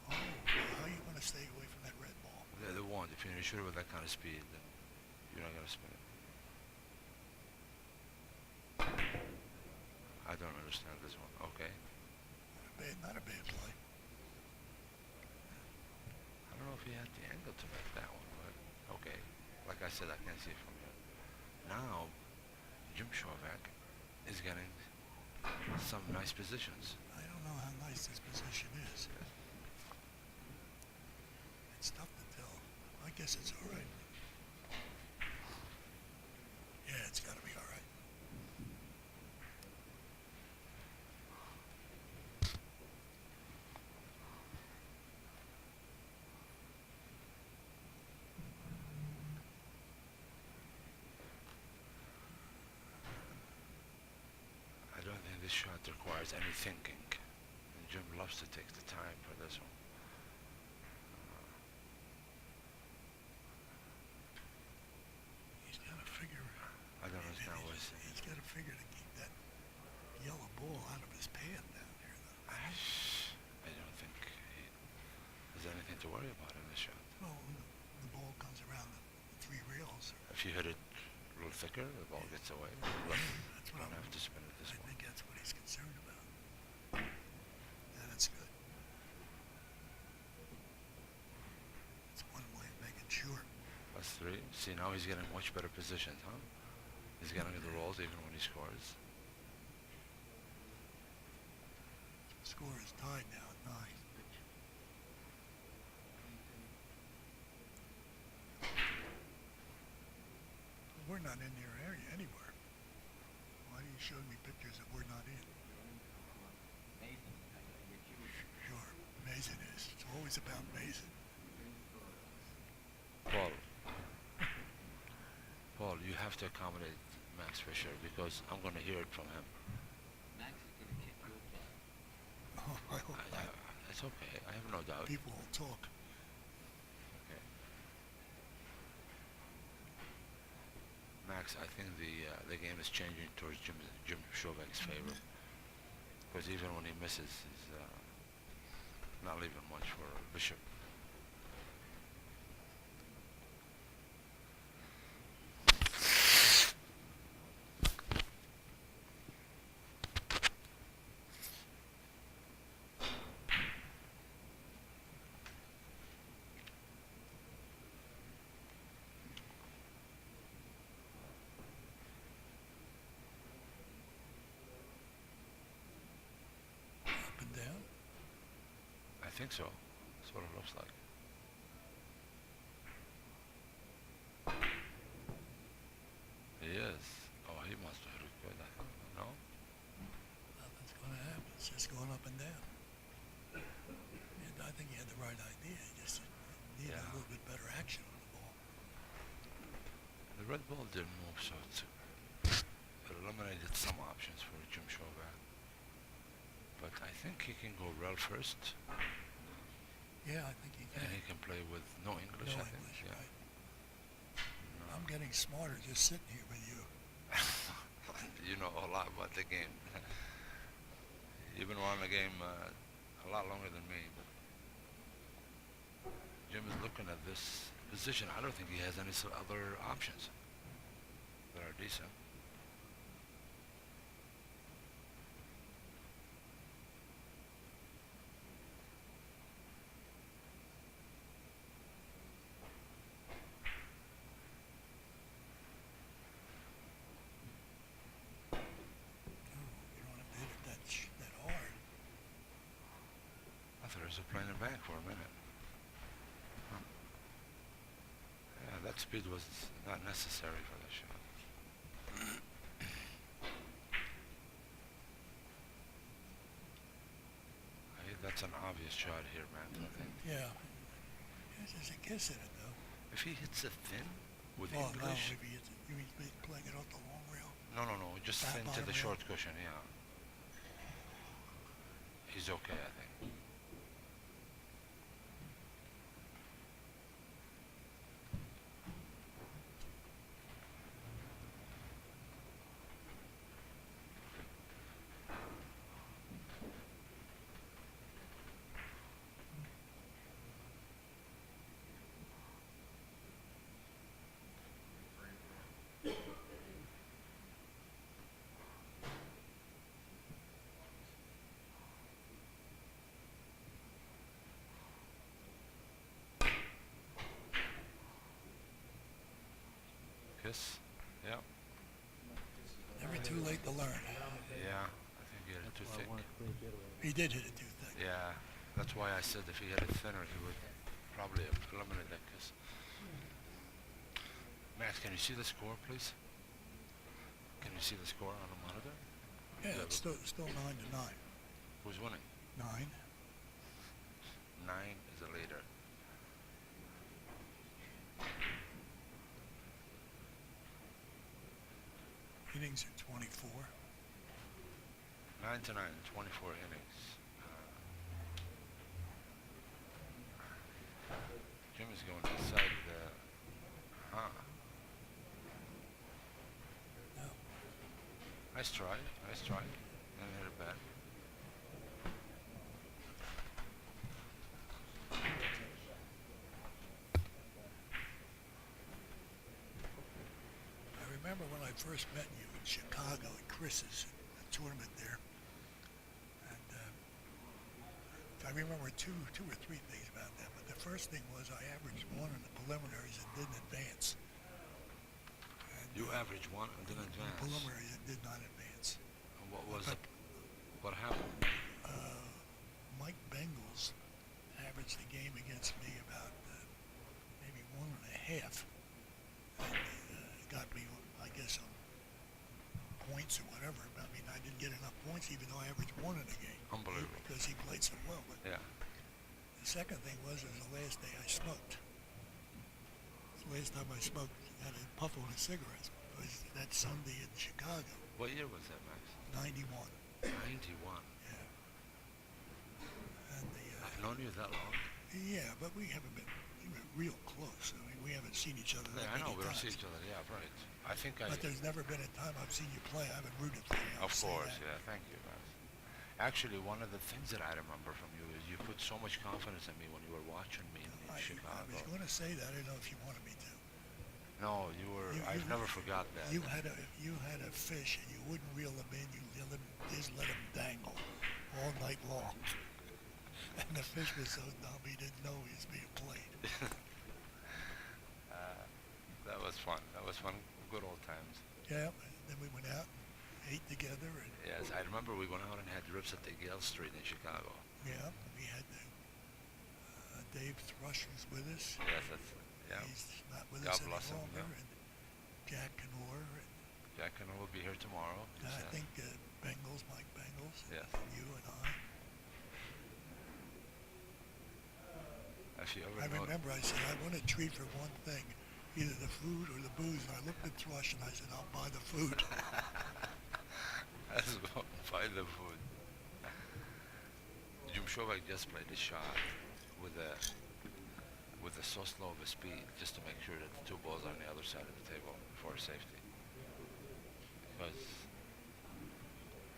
Oh, how are you going to stay away from that red ball? The one, if you shoot it with that kind of speed, then you're not going to spin it. I don't understand this one. Okay. Not a bad play. I don't know if he had the angle to make that one, but okay. Like I said, I can't see it from here. Now, Jim Shovak is getting some nice positions. I don't know how nice this position is. It's tough to tell. I guess it's all right. Yeah, it's got to be all right. I don't think this shot requires any thinking. And Jim loves to take the time for this one. He's got to figure. I don't understand what he's saying. He's got to figure to keep that yellow ball out of his pad down there, though. I don't think he has anything to worry about in this shot. Well, when the ball comes around the three rails. If you hit it a little thicker, the ball gets away. But That's you what don't I'm. have to spin it this I way. think that's what he's concerned about. Yeah, that's good. That's one way of making sure. That's three. See, now he's getting much better positioned, huh? He's getting the rolls even when he scores. Score is tied now at 9. We're not in their area anywhere. Why do you show me pictures that we're not in? Sure, Mason is. It's always about Mason. Paul, you have to accommodate Max Fisher because I'm going to hear it from him. Oh, I hope not. It's okay. I have no doubt. People will talk. Okay. Max, I think the game is changing towards Jim Shovak's favor because even when he misses, he's not leaving much for Bishop. Up and down. I think so. That's what it looks like. He is. Oh, he must have hit it good. I think. No? Nothing's going to happen. It's just going up and down. And I think he had the right idea. He just needed a little bit better action on the ball. The red ball didn't move, so it eliminated some options for Jim Shovak. But I think he can go rail first, Yeah, I think he can. and he can play with no English, No I think. English, Yeah. right. No. I'm getting smarter just sitting here with you. You know a lot about the game. You've been around the game a lot longer than me. But Jim is looking at this position. I don't think he has any other options that are decent. Oh, you don't have to hit it that I thought he was playing it back for a minute. Huh. Yeah, that speed was not necessary for that shot. That's an obvious shot here, man. I think. Yeah. There's a kiss in it, though. If he hits it thin with Oh, no, English, if he's playing it off the long rail. no, just Back thin to bottom the rail. short cushion. Yeah, he's okay, I think. Kiss. Yeah, Never too late to learn. yeah. I think he hit it too That's why thick. I want to clean getaway. He did hit it too thick. Yeah, that's why I said if he hit it thinner, he would probably eliminate that kiss. Max, can you see the score, please? Can you see the score on the monitor? Yeah, Yeah, it's still 9-9. Who's winning? 9. 9 is a leader. Innings are 24. 9 to 9, 24 innings. Jim is going inside the. Huh. No. Nice try. Nice try. And hit it back. I remember when I first met you in Chicago at Chris's, a tournament there. And I remember two or three things about that. But the first thing was I averaged 1 in the preliminaries and didn't advance. And, You averaged 1 and didn't advance. preliminaries and did not advance. And what was But- it? What happened? Mike Bengals averaged the game against me about maybe 1.5. And got me, I guess, on points or whatever. I mean, I didn't get enough points even though I averaged 1 in the game. Unbelievable. Because he played so well. But Yeah. the second thing was the last day I smoked. The last time I smoked, had a puff on a cigarette. It was that Sunday in Chicago, What year was that, Max? 91. 91. Yeah. And I've known you that long. yeah, but we haven't been real close. I mean, we haven't seen each other that Yeah, I know many we don't times. see each other. Yeah, right. I think I. But there's never been a time I've seen you play. I haven't rooted for you. I'll Of say course, that. yeah. Thank you, Max. Actually, one of the things that I remember from you is you put so much confidence in me when you were watching me in I Chicago. was going to say that. I don't know if you wanted me to. No, you were. I've never forgot that. You had a fish and you wouldn't reel him in. You just let him dangle all night long. And the fish was so dumb he didn't know he was being played. That was fun. That was fun. Good old times. Yeah. And then we went out, ate together, and Yes, I remember we went out and had rips at the Gale Street in Chicago. yeah, we had Dave Thrush was with us. Yes, that's. Yeah. He's not with God us any bless him, longer. yeah. And Jack Canor, and Jack and I will be here tomorrow. He I said. think Bengals, Mike Bengals, Yes. and you and I. If you ever I know. remember I said, I want a treat for one thing, either the food or the booze. And I looked at Thrush and I said, I'll buy the food. Let's go buy the food. Jim Shovak just played the shot with a so slow of a speed just to make sure that the 2 balls are on the other side of the table for safety. Because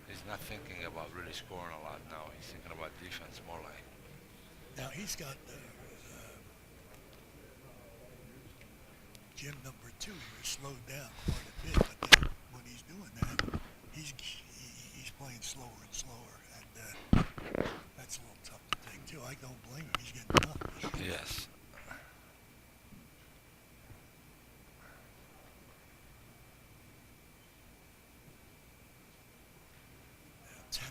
he's not thinking about really scoring a lot now. He's thinking about defense more like. Now he's got Jim number 2 here slowed down quite a bit, but then when he's doing that, he's playing slower and slower, and that's a little tough to take too. I don't blame him. He's getting nothing. Yes. 10-9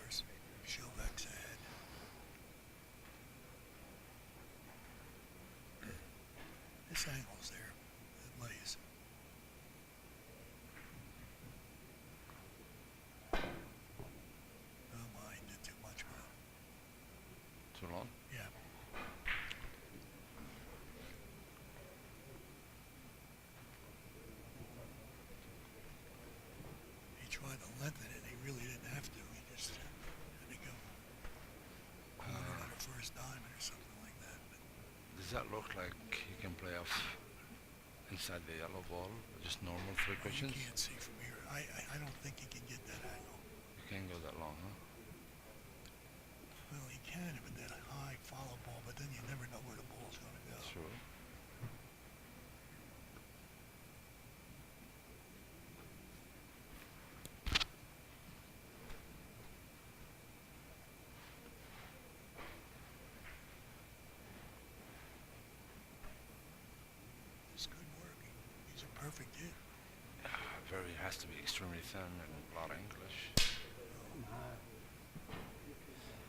versus Shovak's ahead. nice angles there. It lays. Oh my, did too much with it. Too long? Yeah. He tried to lengthen it. He really didn't have to. He just had to go corner at a first diamond or something like that. But Does that look like he can play off inside the yellow ball? Just normal three you pitches? can't see from here. I don't think he can get that angle. You can't go that long, huh? Well, he can with that high follow ball, but then you never know where the ball's going to go. Sure. This could work. He's a perfect hit. Very has to be extremely thin and a lot of English.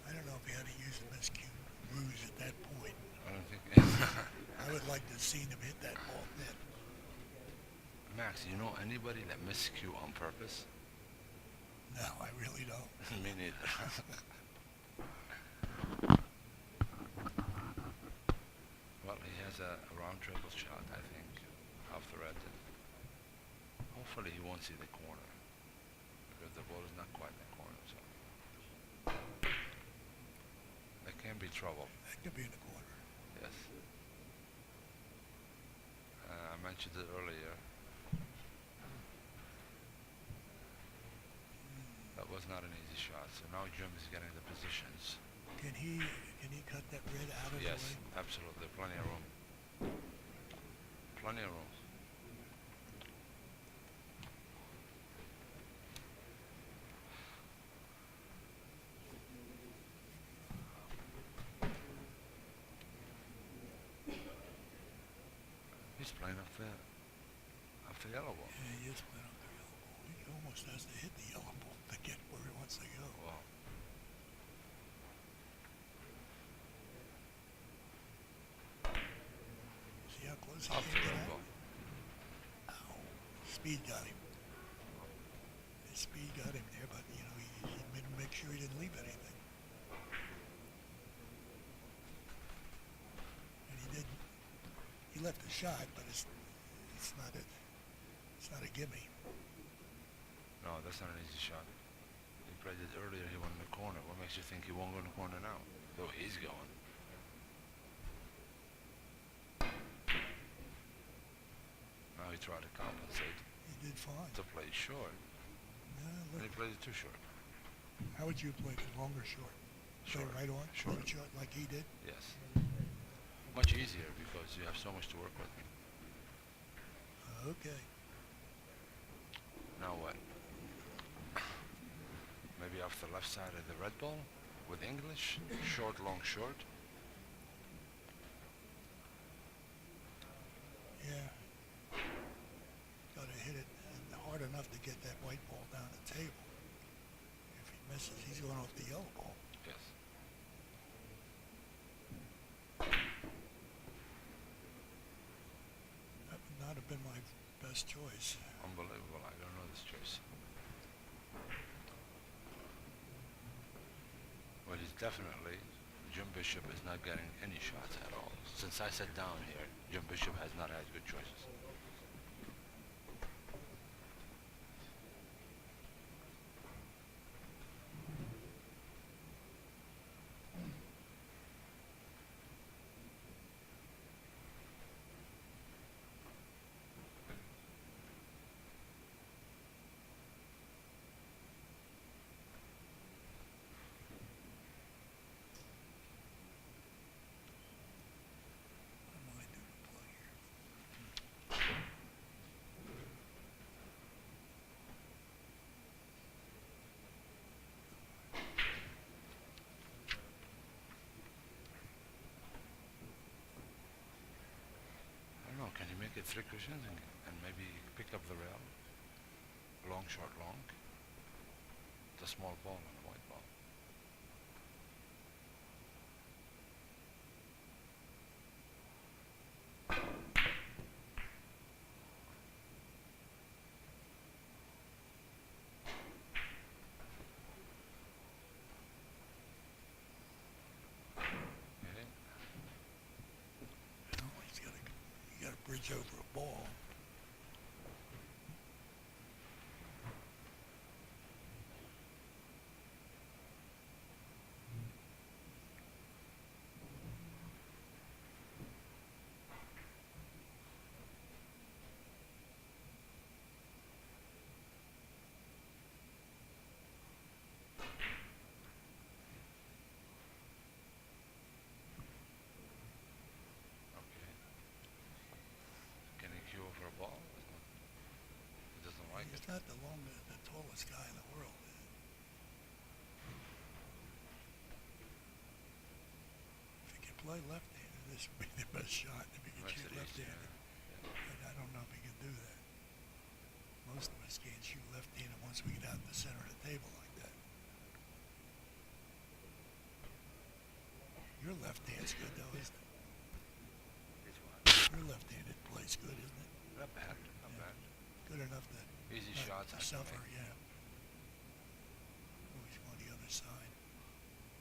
I don't know if he had to use a miscue ruse at that point. I don't think. I would like to have seen him hit that ball then. Max, you know anybody that miscue on purpose? No, I really don't. Me neither. Well, he has a round triple shot, I think, off the red. Hopefully he won't see the corner, because the ball is not quite in the corner, so there can be trouble. That could be in the corner. Yes. I mentioned it earlier. That was not an easy shot, so now Jim is getting the positions. Can he cut that red out of Yes, the way? absolutely. Plenty of room. Plenty of room. He's playing off the yellow ball. Yeah, he is playing off the yellow ball. He almost has to hit the yellow ball to get where he wants to go. Wow. See how close he Off can the get red out? ball. Ow. Speed got him. His speed got him there, but you know he made him make sure he didn't leave anything. And he didn't. He left a shot, but it's not a gimme. No, that's not an easy shot. He played it earlier, he went in the corner. What makes you think he won't go in the corner now? Though he's going. Now he tried to compensate He did fine. to play short. Yeah, And he look, played it too short. how would you play it? Long or short? Play Short. right on? Short. Short like he did? Yes. Much easier because you have so much to work with. Okay. Now what? Maybe off the left side of the red ball with English. Short, long, short. Yeah. Gotta hit it hard enough to get that white ball down the table. If he misses, he's going off the yellow ball. Yes. That would not have been my best choice. Unbelievable. I don't know this choice. Well, he's definitely, Jim Bishop is not getting any shots at all. Since I sat down here, Jim Bishop has not had good choices. What am I doing to play here? I don't know, can you make it three cushions and maybe pick up the rail? Long, short, long. The small ball and the white ball. not the tallest guy in the world. If he could play left-handed, this would be the best shot. If he could That's shoot it is, yeah. left-handed, but I don't know if he could do that. Most of us can't shoot left-handed once we get out in the center of the table like that. Your left hand's good though, isn't it? It's what? Your left-handed play's good, isn't it? Not bad, not Yeah. bad. Good enough to Easy not shots. I can suffer, make. yeah. Always on the other side,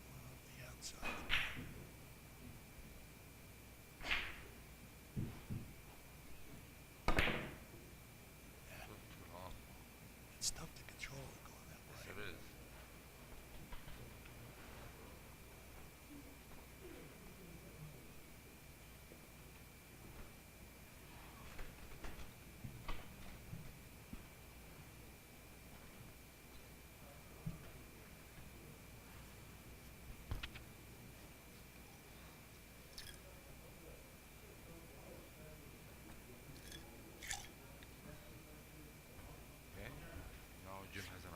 on the outside. Yeah, Too long. it's tough to control it going that Yes, way. it is. Okay. Now Jim has an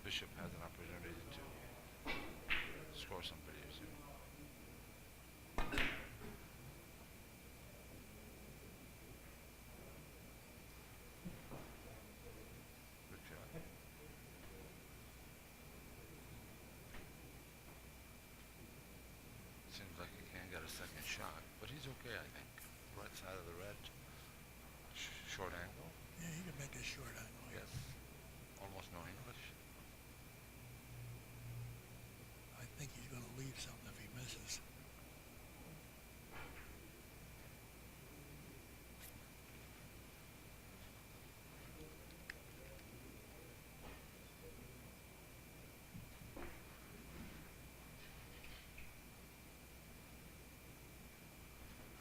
Bishop has an opportunity to score somebody. You see. Good shot. Seems like he can't get a second shot, but he's okay, I think. Right side of the red, short angle. Yeah, he can make a short angle here. Yes. Almost no English. I think he's going to leave something if he misses.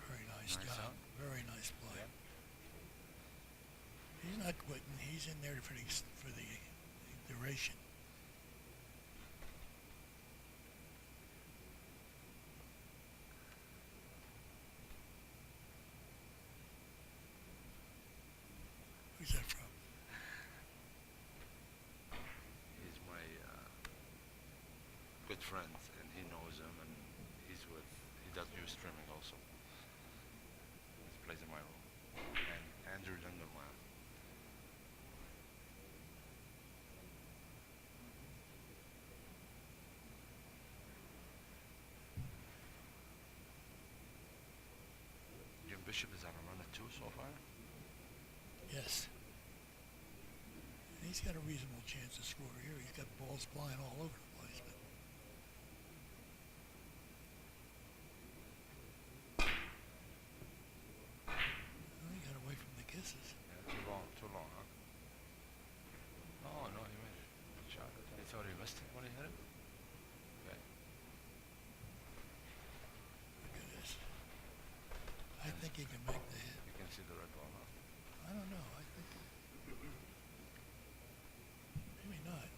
Very nice Nice job. out. Very nice play. Yep. He's not quitting. He's in there for the duration. Who's that from? He's my good friend, and he knows him, and he does new streaming also. He plays in my room. And Andrew Lindenman. Jim Bishop is on a run of 2 so far. Yes. He's got a reasonable chance to score here. He's got balls flying all over the place. But well, he got away from the kisses. Yeah, too long, huh? Oh no, he made it. Good shot. He thought he missed it when he hit it. Okay. Look at this. I think he can make the hit. You can see the red ball now. I don't know. I think maybe not.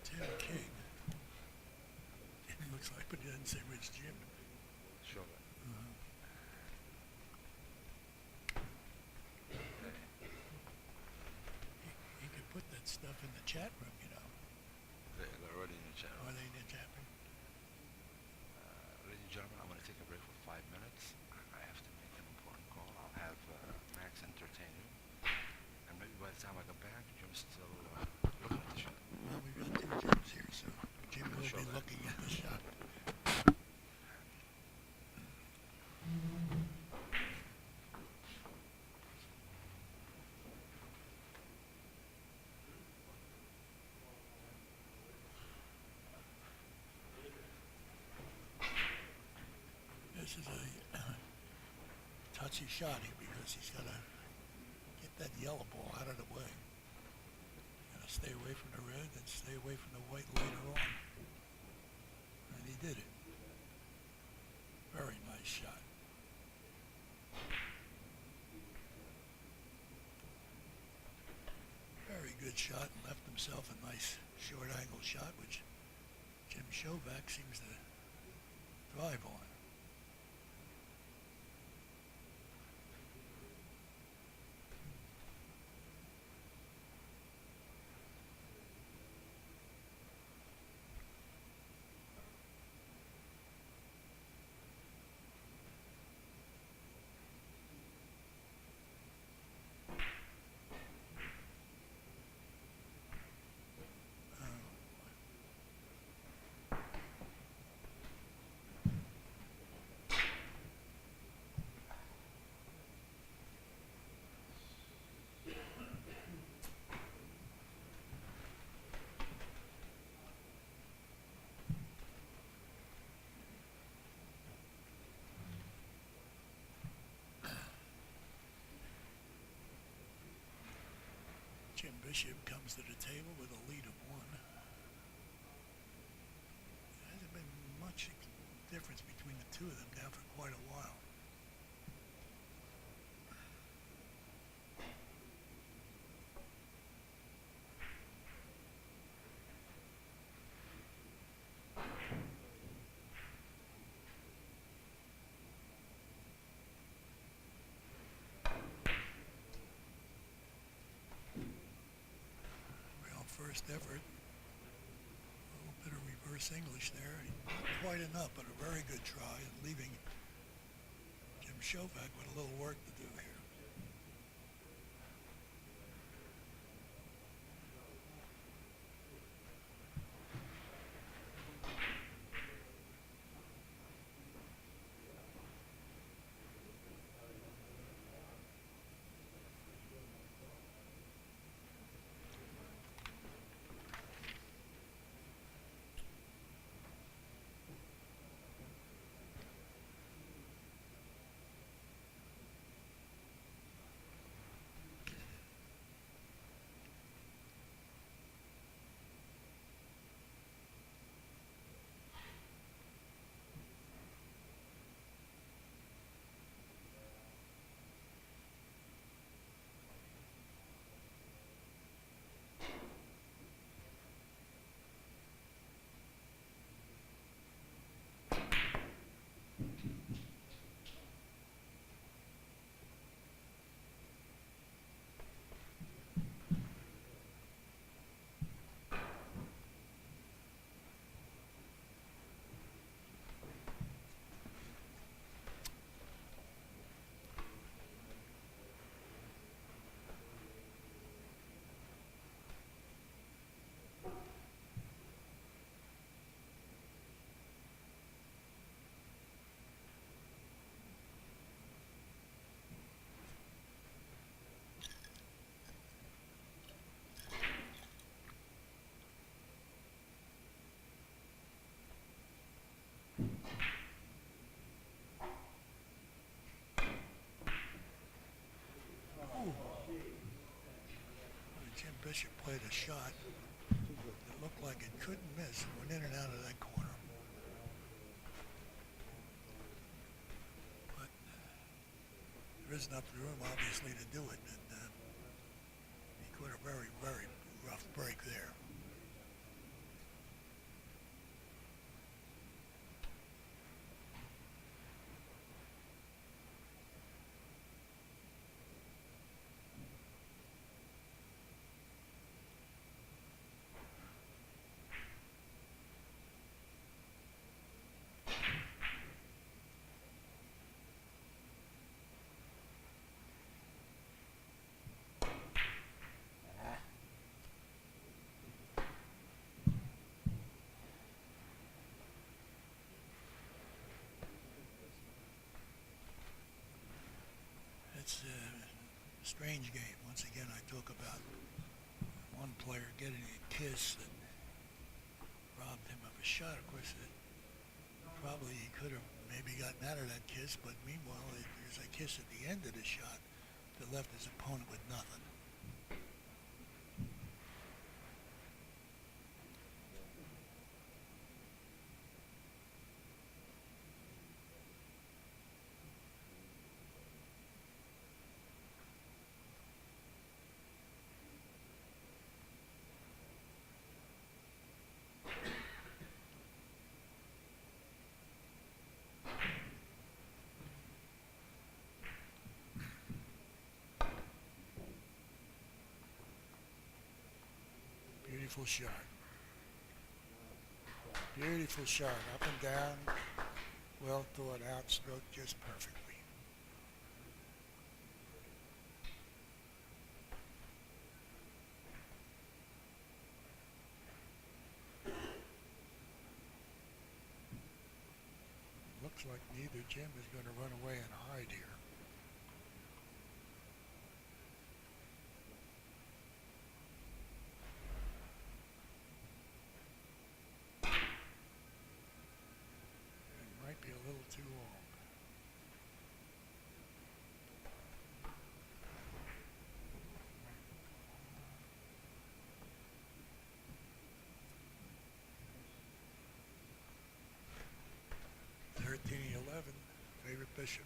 Tim King. It looks like, but he doesn't say which Jim. Shovak. Uh, Okay. he could put that stuff in the chat room, you know. They're already in the channel. Are they in the chat room? Ladies and gentlemen, I'm going to take a break for 5 minutes. I have to make an important call. I'll have Max entertain you. And maybe by the time I get back, Jim's still looking at the shot. Well, we've got 2 Jims here, so Jim will Sure, be man. looking at the shot. This is a touchy shot here because he's got to get that yellow ball out of the way. Got to stay away from the red and stay away from the white later on. And he did it. Very nice shot. Very good shot and left himself a nice short angle shot, which Jim Shovak seems to thrive on. Jim Bishop comes to the table with a lead of 1. There hasn't been much difference between the two of them now for quite a while. First effort. A little bit of reverse English there. Not quite enough, but a very good try, and leaving Jim Shovak with a little work to do here. Jim Bishop played a shot that looked like it couldn't miss. Went in and out of that corner. But there isn't enough room, obviously, to do it. And he caught a very, very rough break there. It's a strange game. Once again, I talk about one player getting a kiss that robbed him of a shot. Of course, probably he could have maybe gotten out of that kiss, but meanwhile, there's a kiss at the end of the shot that left his opponent with nothing. Beautiful shot. Beautiful shot. Up and down. Well thought out. Stroked just perfectly. Looks like neither Jim is going to run away and hide here. It might be a little too long. $13-11, favorite Bishop.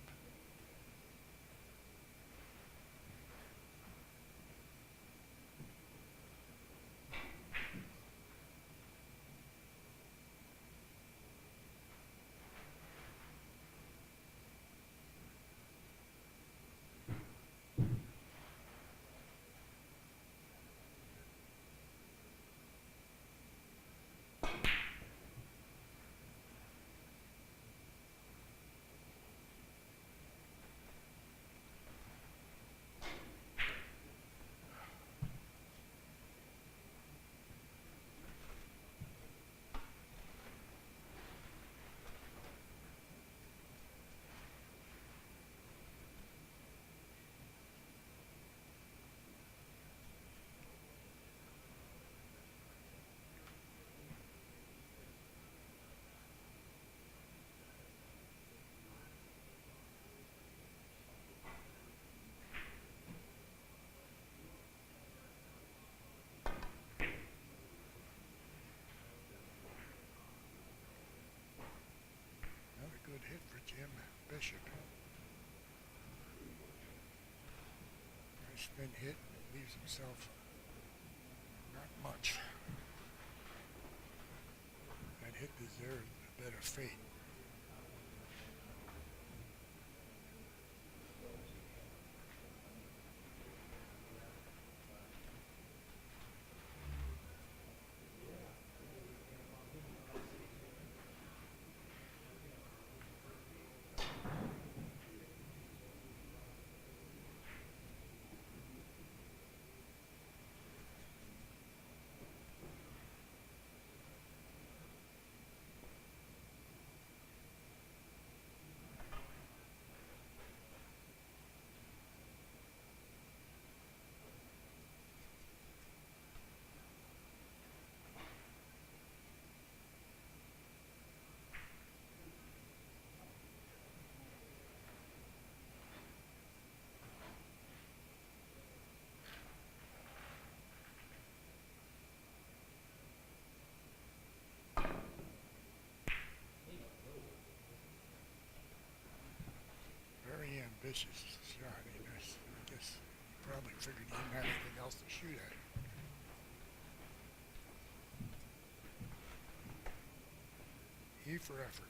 Another good hit for Jim Bishop. Nice spin hit. Leaves himself not much. That hit deserved a better fate. Very ambitious shot. I guess he probably figured he didn't have anything else to shoot at. E for effort.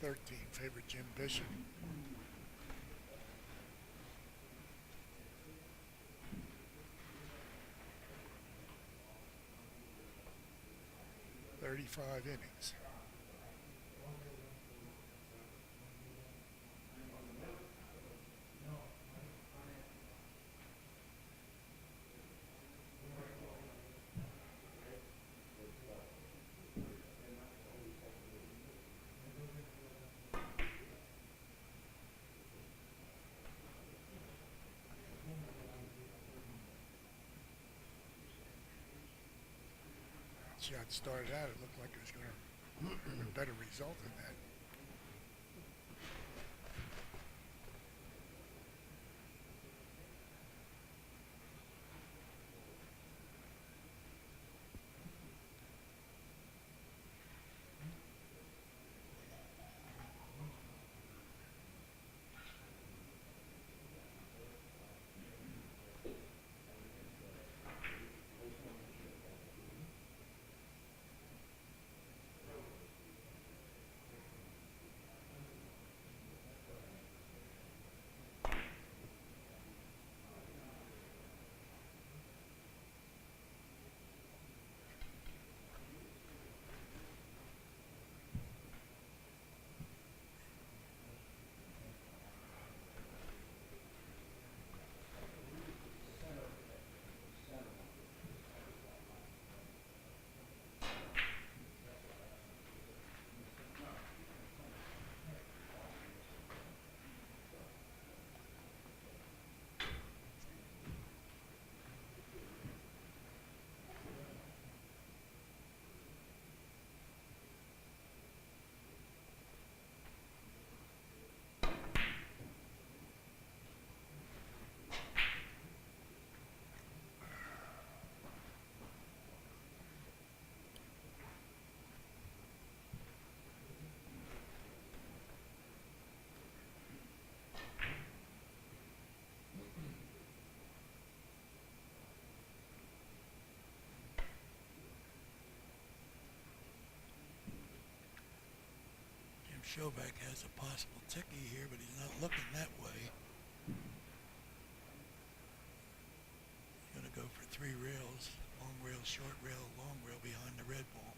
13, favorite Jim Bishop. "35 innings. Shot started out, it looked like it was going to have a better result than that. Shovak has a possible ticky here, but he's not looking that way. He's going to go for 3 rails. Long rail, short rail, long rail behind the red ball.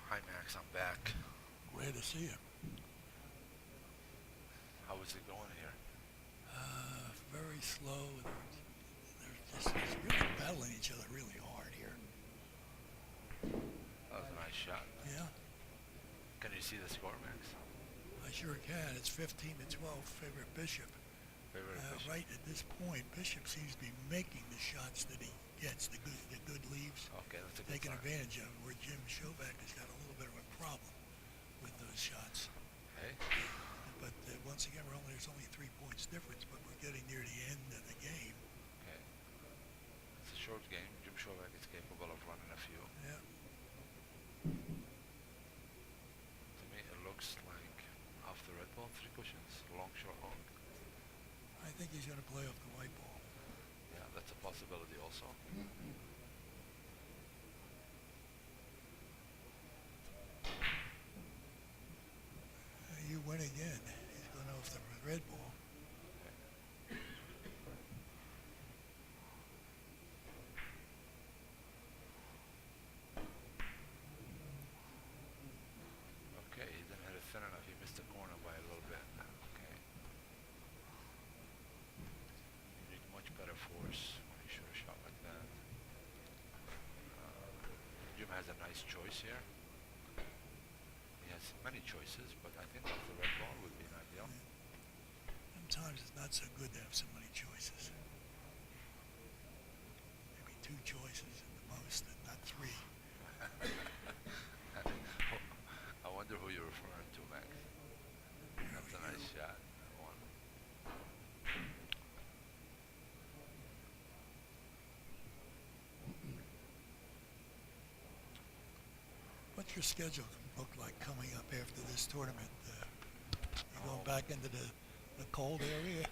Hi Max, I'm back. Glad to see him. How is it going here? Very slow. They're just really battling each other really hard here. That was a nice shot. Yeah, Can you see the score, Max? I sure can. It's 15-12, favorite Bishop. Favorite Bishop? Right at this point, Bishop seems to be making the shots that he gets, the good leaves, Okay, that's a good taking sign. advantage of it, where Jim Shovak has got a little bit of a problem with those shots. Okay. But once again, there's only 3 points difference, but we're getting near the end of the game. Okay. It's a short game. Jim Shovak is capable of running a few. Yeah. To me, it looks like off the red ball, 3 cushions, long, short, long. I think he's going to play off the white ball. Yeah, that's a possibility also. You win again. He's going off the red ball. Okay, he didn't hit it thin enough. He missed the corner by a little bit. Okay. You need much better force when you shoot a shot like that. Jim has a nice choice here. He has many choices, but I think off the red ball would be an ideal. And Sometimes it's not so good to have so many choices. Maybe two choices at the most, and not three. I wonder who you're referring to, Max. That's a nice shot. That one. What's your schedule look like coming up after this tournament? You going Oh, back into the cold area?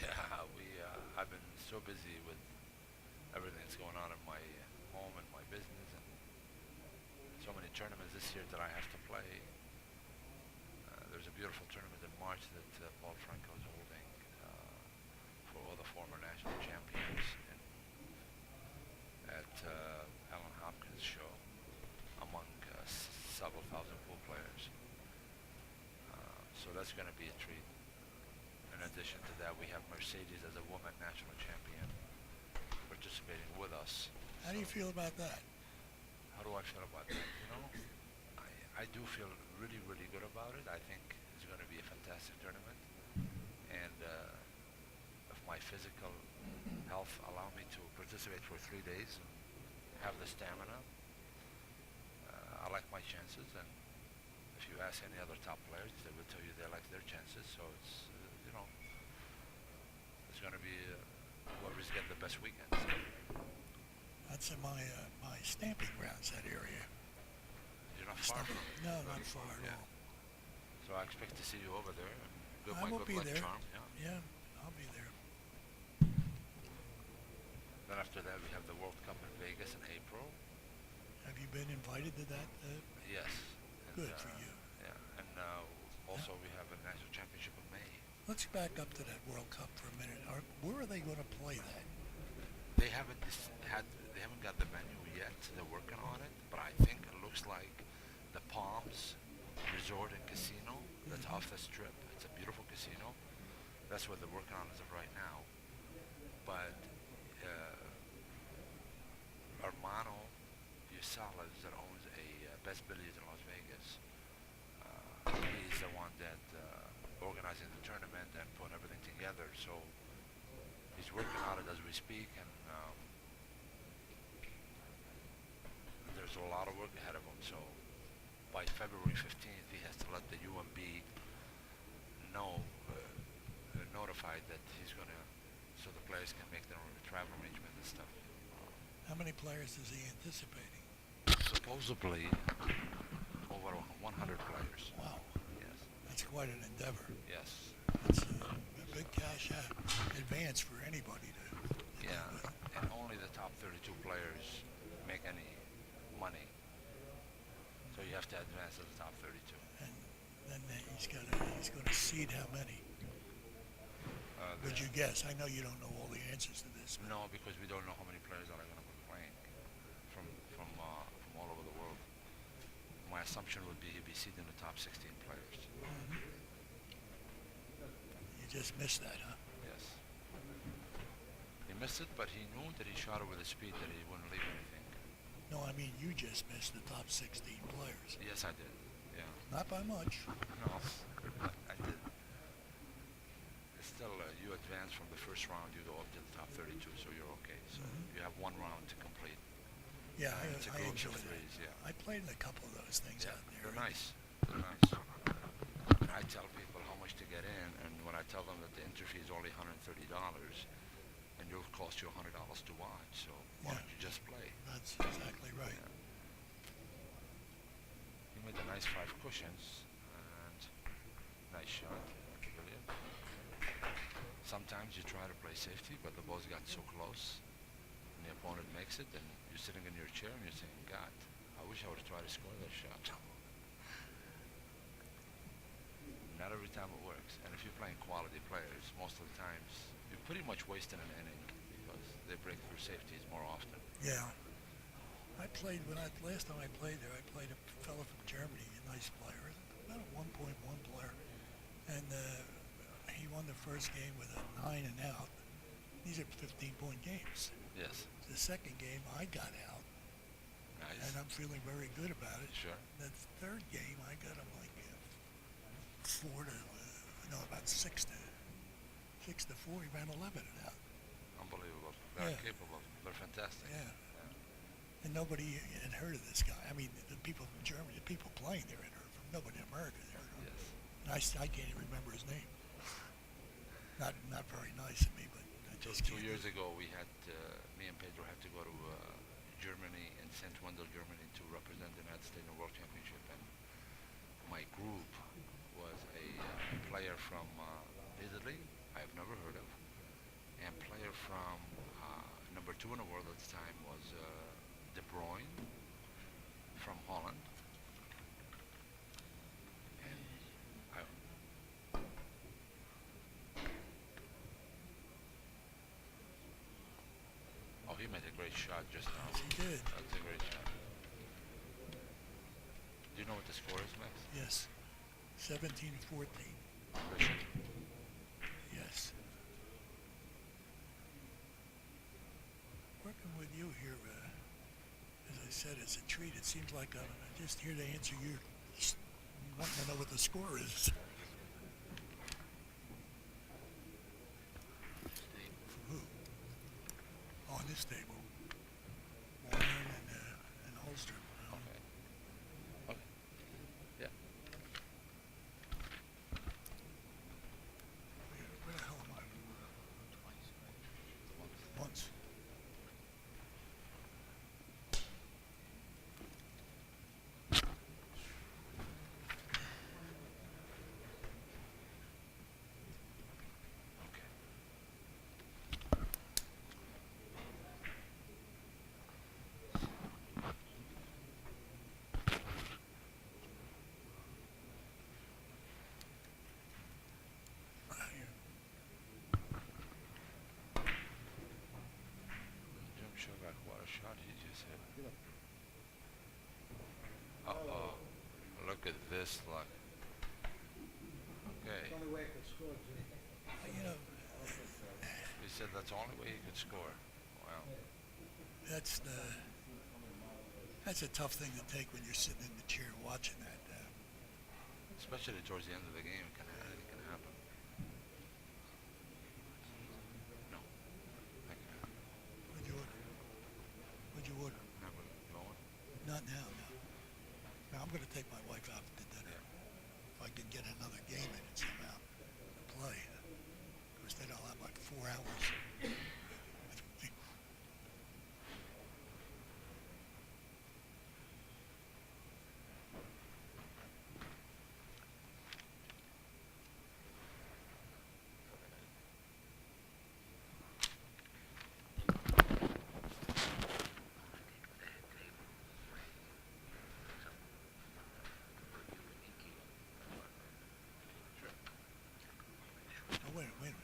yeah, I've been so busy with everything that's going on in my home and my business, and so many tournaments this year that I have to play. There's a beautiful tournament in March that Paul Franco is holding for all the former national champions at Alan Hopkins show among several thousand pool players. So that's going to be a treat. In addition to that, we have Mercedes as a woman national champion participating with us. How do you feel about that? How do I feel about that? I do feel really, really good about it. I think it's going to be a fantastic tournament. And if my physical health allow me to participate for 3 days and have the stamina, I like my chances. And if you ask any other top players, they will tell you they like their chances. So it's, it's going to be whoever's getting the best weekend. That's in my stamping grounds, that area. You're not far from it. No, not far at Yeah. all. So I expect to see you over there. And I will good be luck there. charm. Yeah. Yeah, I'll be there. Then after that, we have the World Cup in Vegas in April. Have you been invited to that? Yes. And, Good for you. Yeah. And also we have a national championship in May. Let's back up to that World Cup for a minute. Where are they going to play that? They haven't they haven't got the venue yet. They're working on it, but I think it looks like the Palms Resort and Casino that's off the strip. It's a beautiful casino. That's what they're working on as of right now. But Armano Yusalas, that owns a Best Billiards in Las Vegas, he's the one that organizing the tournament and putting everything together. So he's working on it as we speak, and there's a lot of work ahead of him. So by February 15th, he has to let the UMB know, notified that he's going to, so the players can make their travel arrangement and stuff. How many players is he anticipating? Supposedly over 100 players. Wow, Yes. that's quite an endeavor. Yes. It's a big cash advance for anybody to Yeah. do with. And only the top 32 players make any money. So you have to advance to the top 32. And then he's going to seed how many? Would you guess? I know you don't know all the answers to this. But No, because we don't know how many players are going to be playing from all over the world. My assumption would be he'd be seeding the top 16 players. you just missed that, huh? Yes. He missed it, but he knew that he shot it with a speed that he wouldn't leave anything. No, I mean you just missed the top 16 players. Yes, I did. Yeah. Not by much. No, I did. It's still, you advance from the first round, you go up to the top 32, so you're okay. So you have one round to complete. Yeah, It's a I group of enjoyed threes, that. yeah. I played in a couple of those things Yeah, out there. they're nice. They're nice. I tell people how much to get in, and when I tell them that the entry fee is only $130, and it'll cost you $100 to watch, so why Yeah. don't you just play? That's exactly right. Yeah. He made a nice 5 cushions, and nice shot. Brilliant. Sometimes you try to play safety, but the ball's got so close, and the opponent makes it, and you're sitting in your chair and you're saying, God, I wish I would have tried to score that shot. Not every time it works. And if you're playing quality players, most of the times you're pretty much wasting an inning because they break through safeties more often. Yeah. Last time I played there, I played a fellow from Germany, a nice player, about a 1.1 player, and he won the first game with a 9 and out. These are 15-point games. Yes. The second game, I got out, Nice. and I'm feeling very good about it. Sure. The third game, I got him like 4 to, no, about 6 to 6 to 4. He ran 11 it out. Unbelievable. They're Yeah. capable. They're fantastic. Yeah. And nobody had heard of this guy. I mean, the people from Germany, the people playing there had heard of him. Nobody in America had heard of him. Yes. And I can't even remember his name. Not very nice of me, but I just Two can't. years ago, we had me and Pedro had to go to Germany in St. Wendel, Germany, to represent the United States in the World Championship. And my group was a player from Italy, I've never heard of, and player from number 2 in the world at the time was De Bruyne from Holland. And I, oh, he made a great shot just now. Yes, he did. That's a great shot. Do you know what the score is, Max? Yes. 17-14. Bishop. Yes. Working with you here, as I said, it's a treat. It seems like I'm just here to answer you wanting to know what the score is. For who? On this table. Warren and Holstrom. Okay. Okay. Yeah. Where the hell am I? Once. Okay. Jim Shovak, what a shot he just hit. Uh-oh. Look at this luck. Okay. You know, He said that's the only way he could score. Wow. that's a tough thing to take when you're sitting in the chair watching that. Especially towards the end of the game, it can happen. No. That can happen. What'd you order? What'd you order? Never going. Not now, no. Now I'm going to take my wife out to dinner. Yeah. If I can get another game in it somehow to play. Of course, then I'll have like 4 hours. Oh, wait a minute.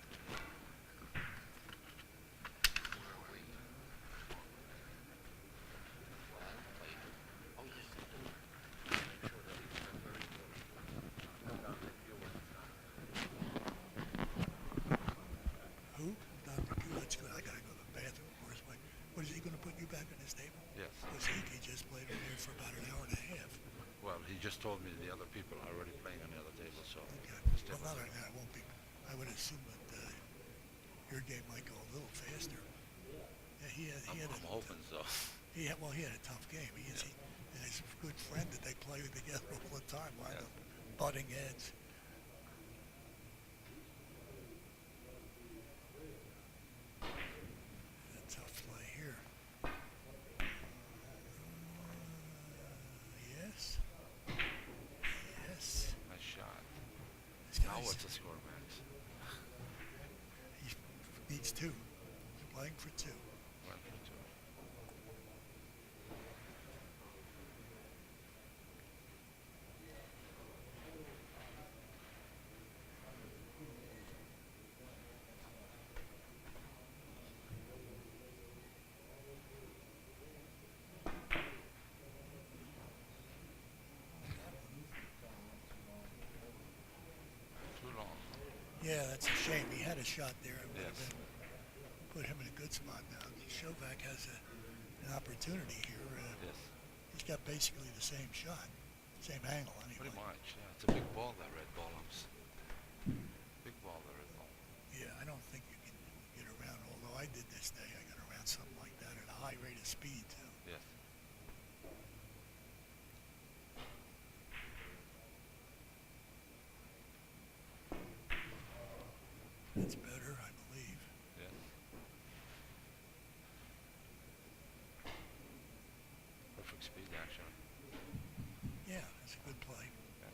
Who? Dr. Q, that's good. I got to go to the bathroom. Where's my... What, is he going to put you back on his table? Yes. Because he just played over there for about an hour and a half. Well, he just told me the other people are already playing on the other table, so Okay. this Well, table. not right now. It won't be. I would assume that your game might go a little faster. Yeah, he had I'm hoping so. he had a tough game. He is, and his good friend that they play together all the time wound Yeah. up butting heads. A tough play here. Yes. Yes. Nice shot. This Now guy's, what's the score, Max? he needs 2. He's playing for 2. 1 for 2. Too long. Yeah, that's a shame. He had a shot there. It would have Yes. put him in a good spot now. Shovak has an opportunity here. Yes. He's got basically the same shot, same angle anyway. Pretty much. Yeah. It's a big ball, that red ball. Big ball, that red ball. Yeah, I don't I did this day. I got around something like that at a high rate of speed too. Yes. That's better, I believe. Yes. Perfect speed, actually. Yeah, that's a good play. Yeah.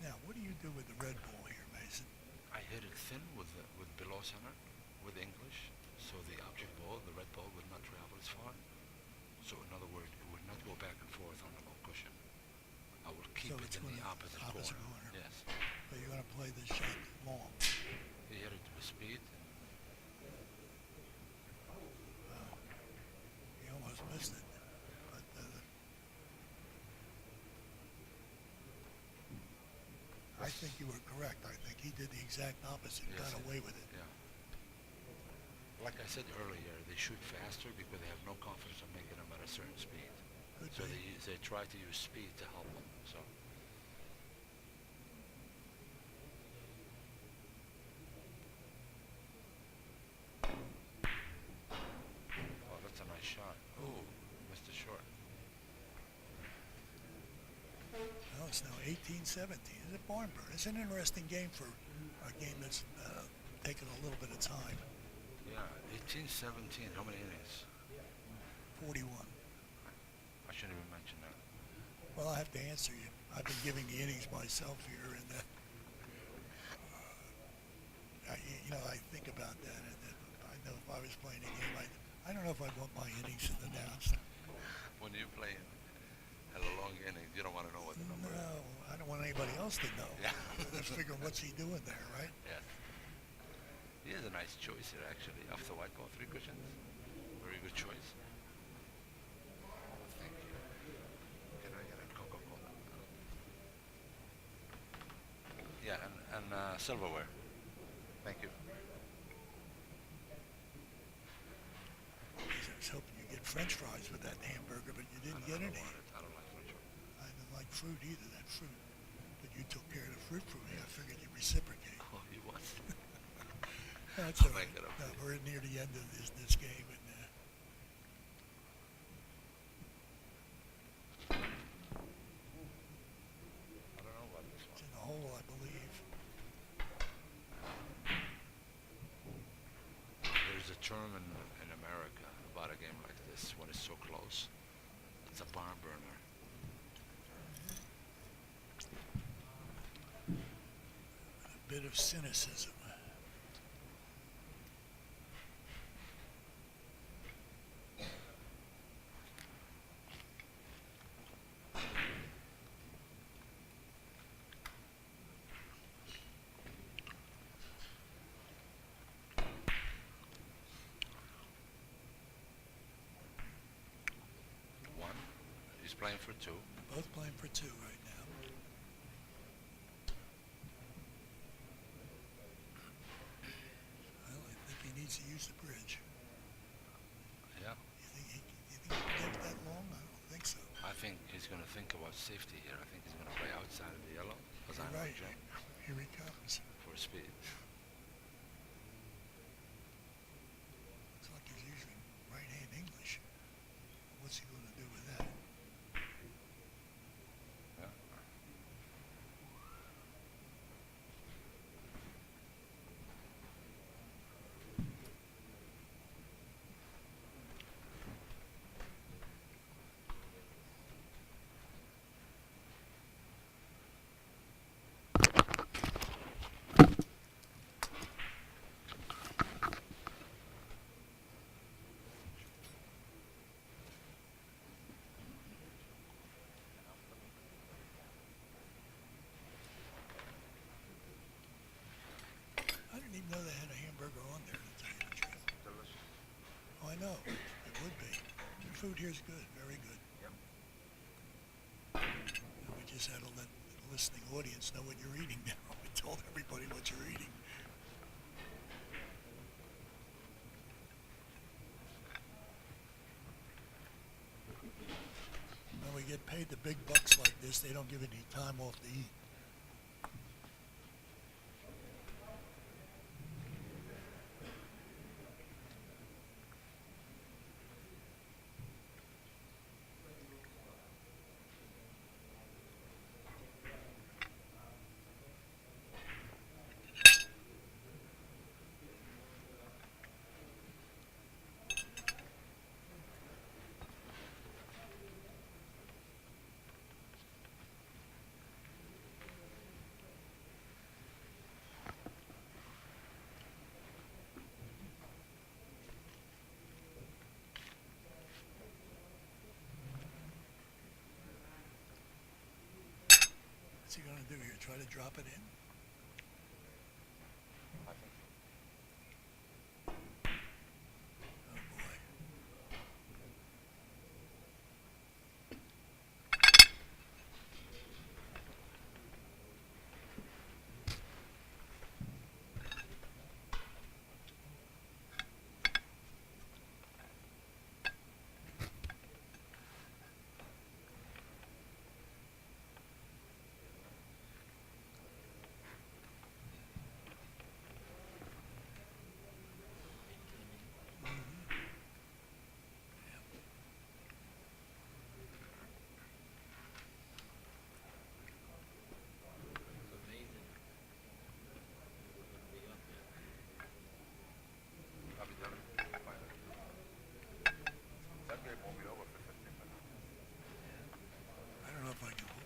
Now, what do you do with the red ball here, Mason? I hit it thin with below center, with English, so the object ball, the red ball, would not travel as far. So in other words, it would not go back and forth on the low cushion. I will keep So it it's in the gonna- opposite opposite corner. corner. Yes. So you're going to play this shot long. He hit it with speed. He almost missed it. But I think you were correct. I think he did the exact opposite. Yes, Got away with it. Yeah. Like I said earlier, they shoot faster because they have no confidence in making them at a certain speed. Could So be. they try to use speed to help them. So. Oh, that's a nice shot. Oh, missed it short. Well, it's now 18-17. It's a barn burn. It's an interesting game for a game that's taken a little bit of time. Yeah, 18-17. How many innings? 41. I shouldn't even mention that. Well, I have to answer you. I've been giving the innings myself here, and I think about that, and I know if I was playing a game, I don't know if I'd want my innings announced. When you're playing at a long inning, you don't want to know what the number is. No, I don't want anybody else to know. Yeah. They're figuring what's he doing there, right? Yes. He has a nice choice here, actually. Off the white ball, 3 cushions. Very good choice. Thank you. Can I get a Coca-Cola? Yeah, and silverware. Thank you. I was hoping you get French fries with that hamburger, but you didn't get I don't any. want it. I don't like French fries. I didn't like fruit either, that fruit. But you took care of the fruit for me. I figured you'd reciprocate. Oh, you want? That's I'll all right. make it up No, to you. we're near the end of this game, and I don't know about this it's one. in the hole, I believe. There's a term in America about a game like this when it's so close. It's a barn burner. A bit of cynicism. One, he's playing for 2. Both playing for 2 right now. Well, I think he needs to use the bridge. Yeah. You think he can get it that long? I don't think so. I think he's going to think about safety here. I think he's going to play outside of the yellow. Because You're I'm right. jump Here he comes. for speed. Looks like he's using right-hand English. What's he going to do with that? Yeah. I didn't even know they had a hamburger on there, to tell you the truth. Delicious. Oh, I know. It would be. The food here's good. Very good. Yep. And we just had to let the listening audience know what you're eating now. We told everybody what you're eating. When we get paid the big bucks like this, they don't give any time off to eat. What's he gonna do here? Try to drop it in? I think Oh boy. I'll be done in 5 minutes. That game won't be over for 15 minutes. I don't know if I can hold.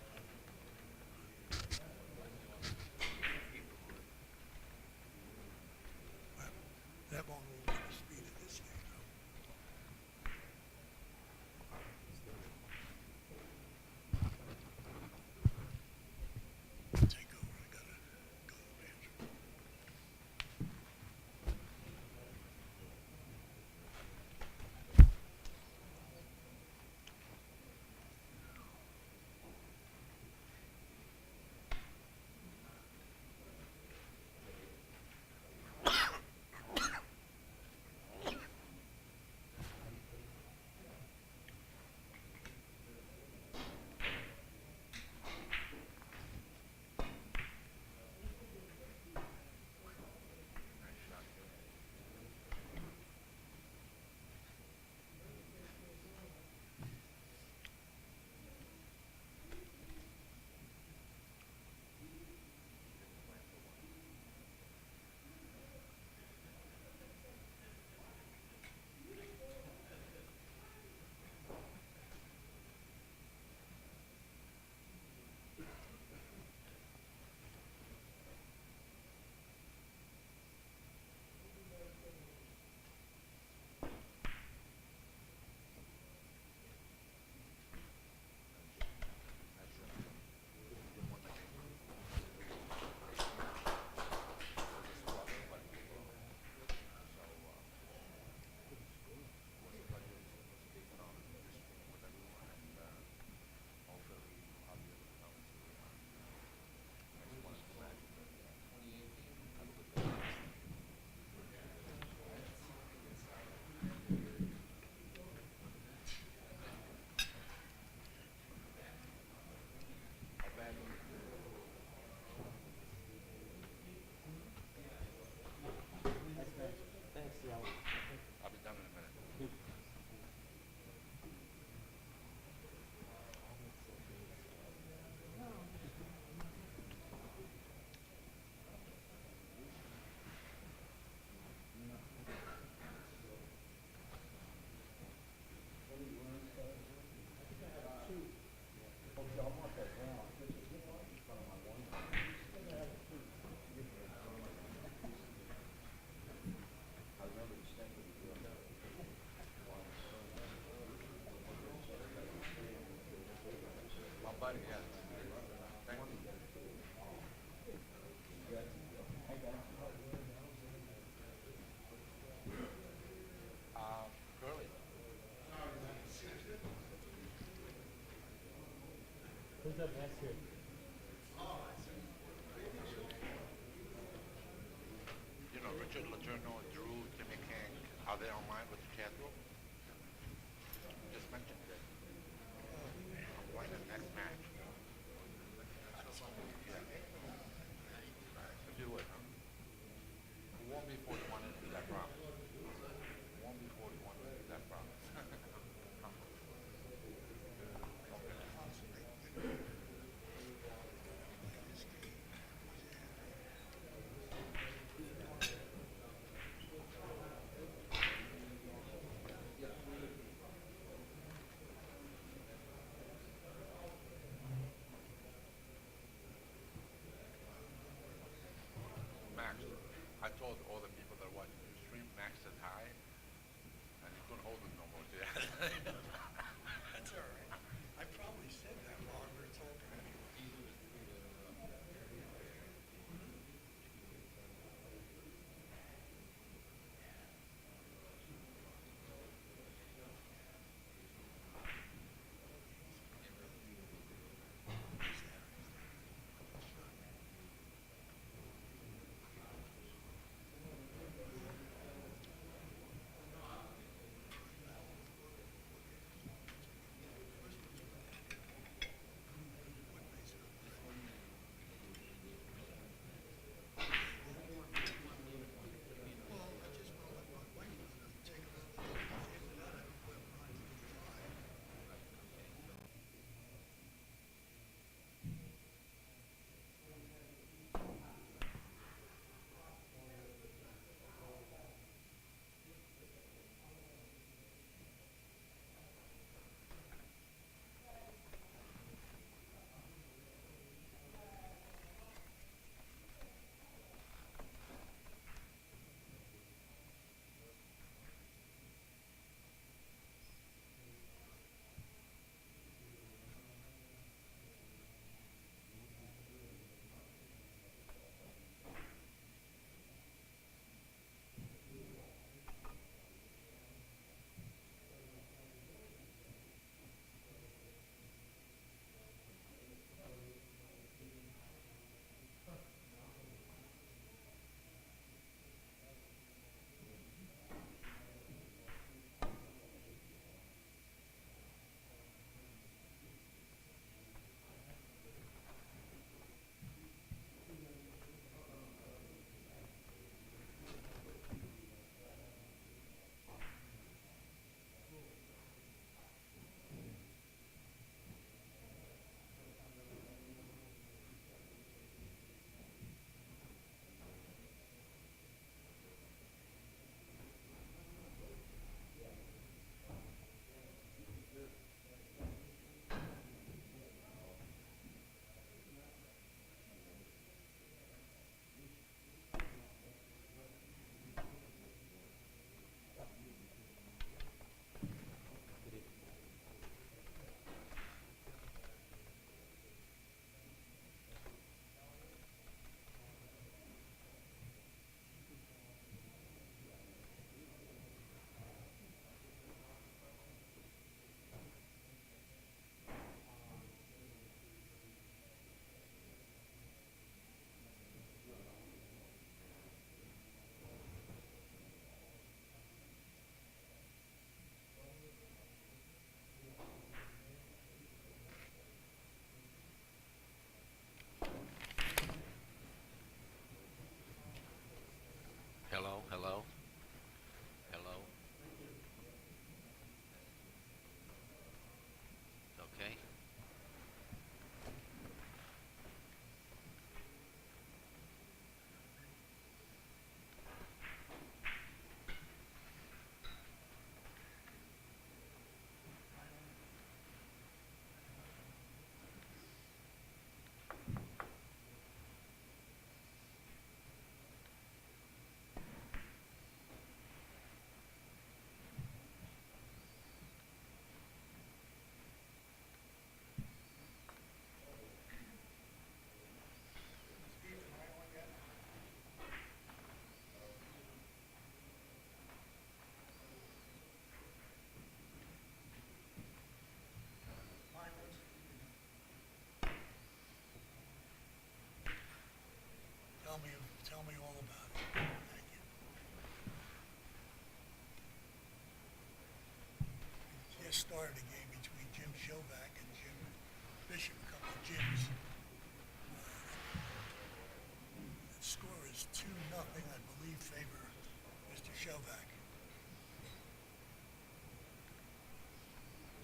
Well, that won't move at the speed of this thing, though. Take over. I gotta go to the bathroom. Nice shot, too. Nice shot. They won the game. It was a squad fight. So, was a pleasure to speak on this game with everyone, and hopefully I'll be able to come to next one of the matches. Have a good day. How bad was it? Thanks, y'all. I'll be done in a minute. My buddy, yeah. Thank you. Curly. Who's up next here? You know, Richard Letourneau, Drew, Timmy King, are they online with the chat room? Just mentioned it. I'm playing the next match. Yeah. If you would, huh? Who won't be 41 into that promise? Who won't be 41 into that promise? Max, I told all the people that watch the stream, Max is high, and he couldn't hold it no more. That's all right. I probably said that while we were talking anyway.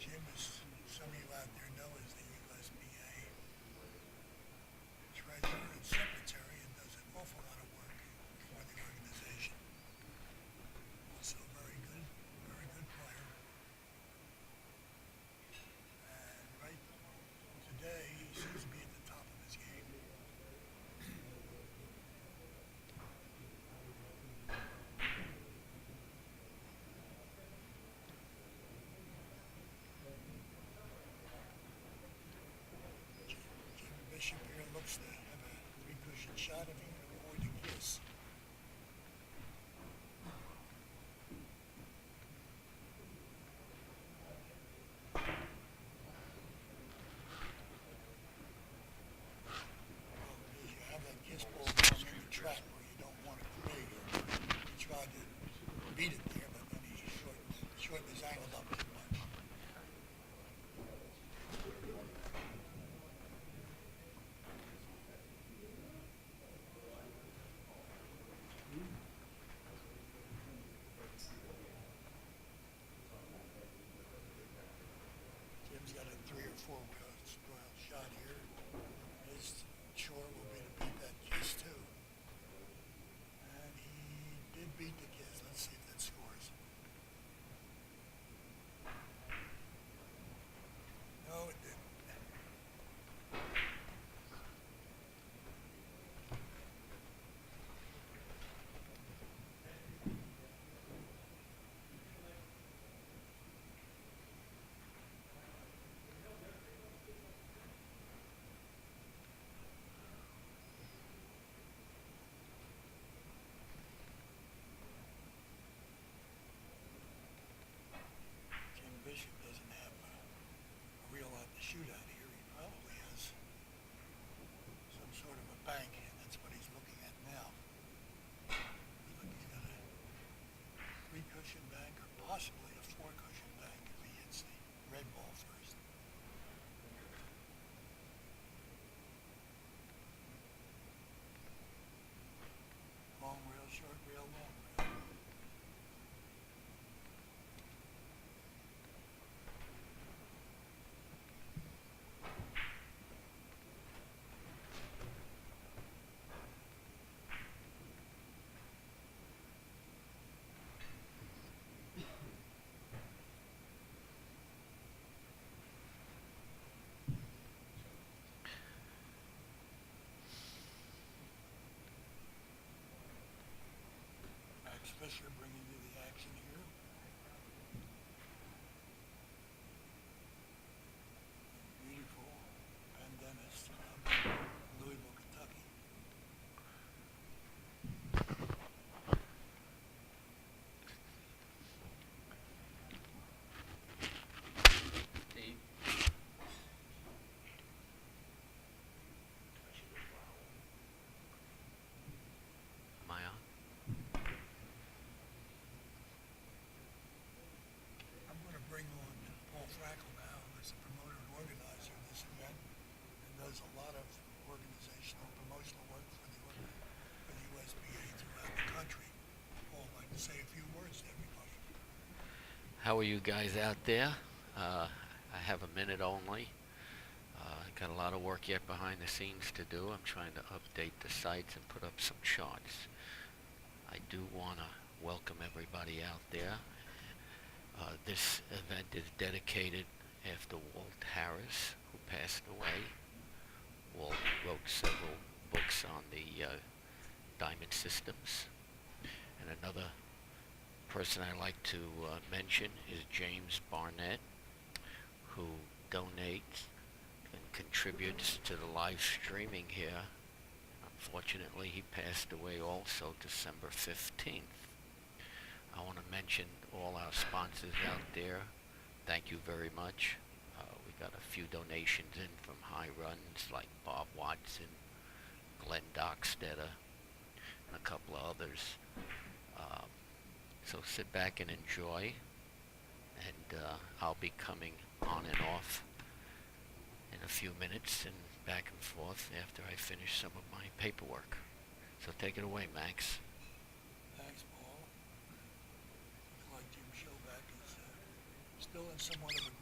Jim, as some of you out there know, is the USBA treasurer and secretary and does an awful lot of work for the organization. Also very good player. And right today, he seems to be at the top of his game. Jim Bishop here looks to have a three-cushion shot if he can avoid the kiss. Well, you have that kiss ball going in the trap where you don't want it to be. He tried to beat it there, but then he shortened his angle up too much. Jim's got a 3 or 4 wheel shot here. His chore will be to beat that kiss too. And he did beat the kiss. Let's see if that scores. No, it didn't. Jim Bishop doesn't have a reel out to shoot out here. He probably has some sort of a bank, and that's what he's looking at now. Looks like he's got a 3-cushion bank or possibly a 4-cushion bank if he hits the red ball first. Long reel, short reel, long reel. Max Fisher bringing you the action here. Beautiful Pendennis Club, Louisville, Kentucky. Am I on? I'm going to bring on Paul Frackle now, who's the promoter and organizer of this event, and does a lot of organizational and promotional work for the USBA throughout the country. Paul, I'd like to say a few words to everybody. How are you guys out there? I have a minute only. Got a lot of work yet behind the scenes to do. I'm trying to update the sites and put up some charts. I do want to welcome everybody out there. This event is dedicated after Walt Harris, who passed away. Walt wrote several books on the diamond systems. And another person I like to mention is James Barnett, who donates and contributes to the live streaming here. Unfortunately, he passed away also December 15th. I want to mention all our sponsors out there. Thank you very much. We got a few donations in from high runs like Bob Watson, Glenn Dockstetter, and a couple of others. So sit back and enjoy, and I'll be coming on and off in a few minutes and back and forth after I finish some of my paperwork. So take it away, Max. Thanks, Paul. Looks like Jim Shovak is still in somewhat of a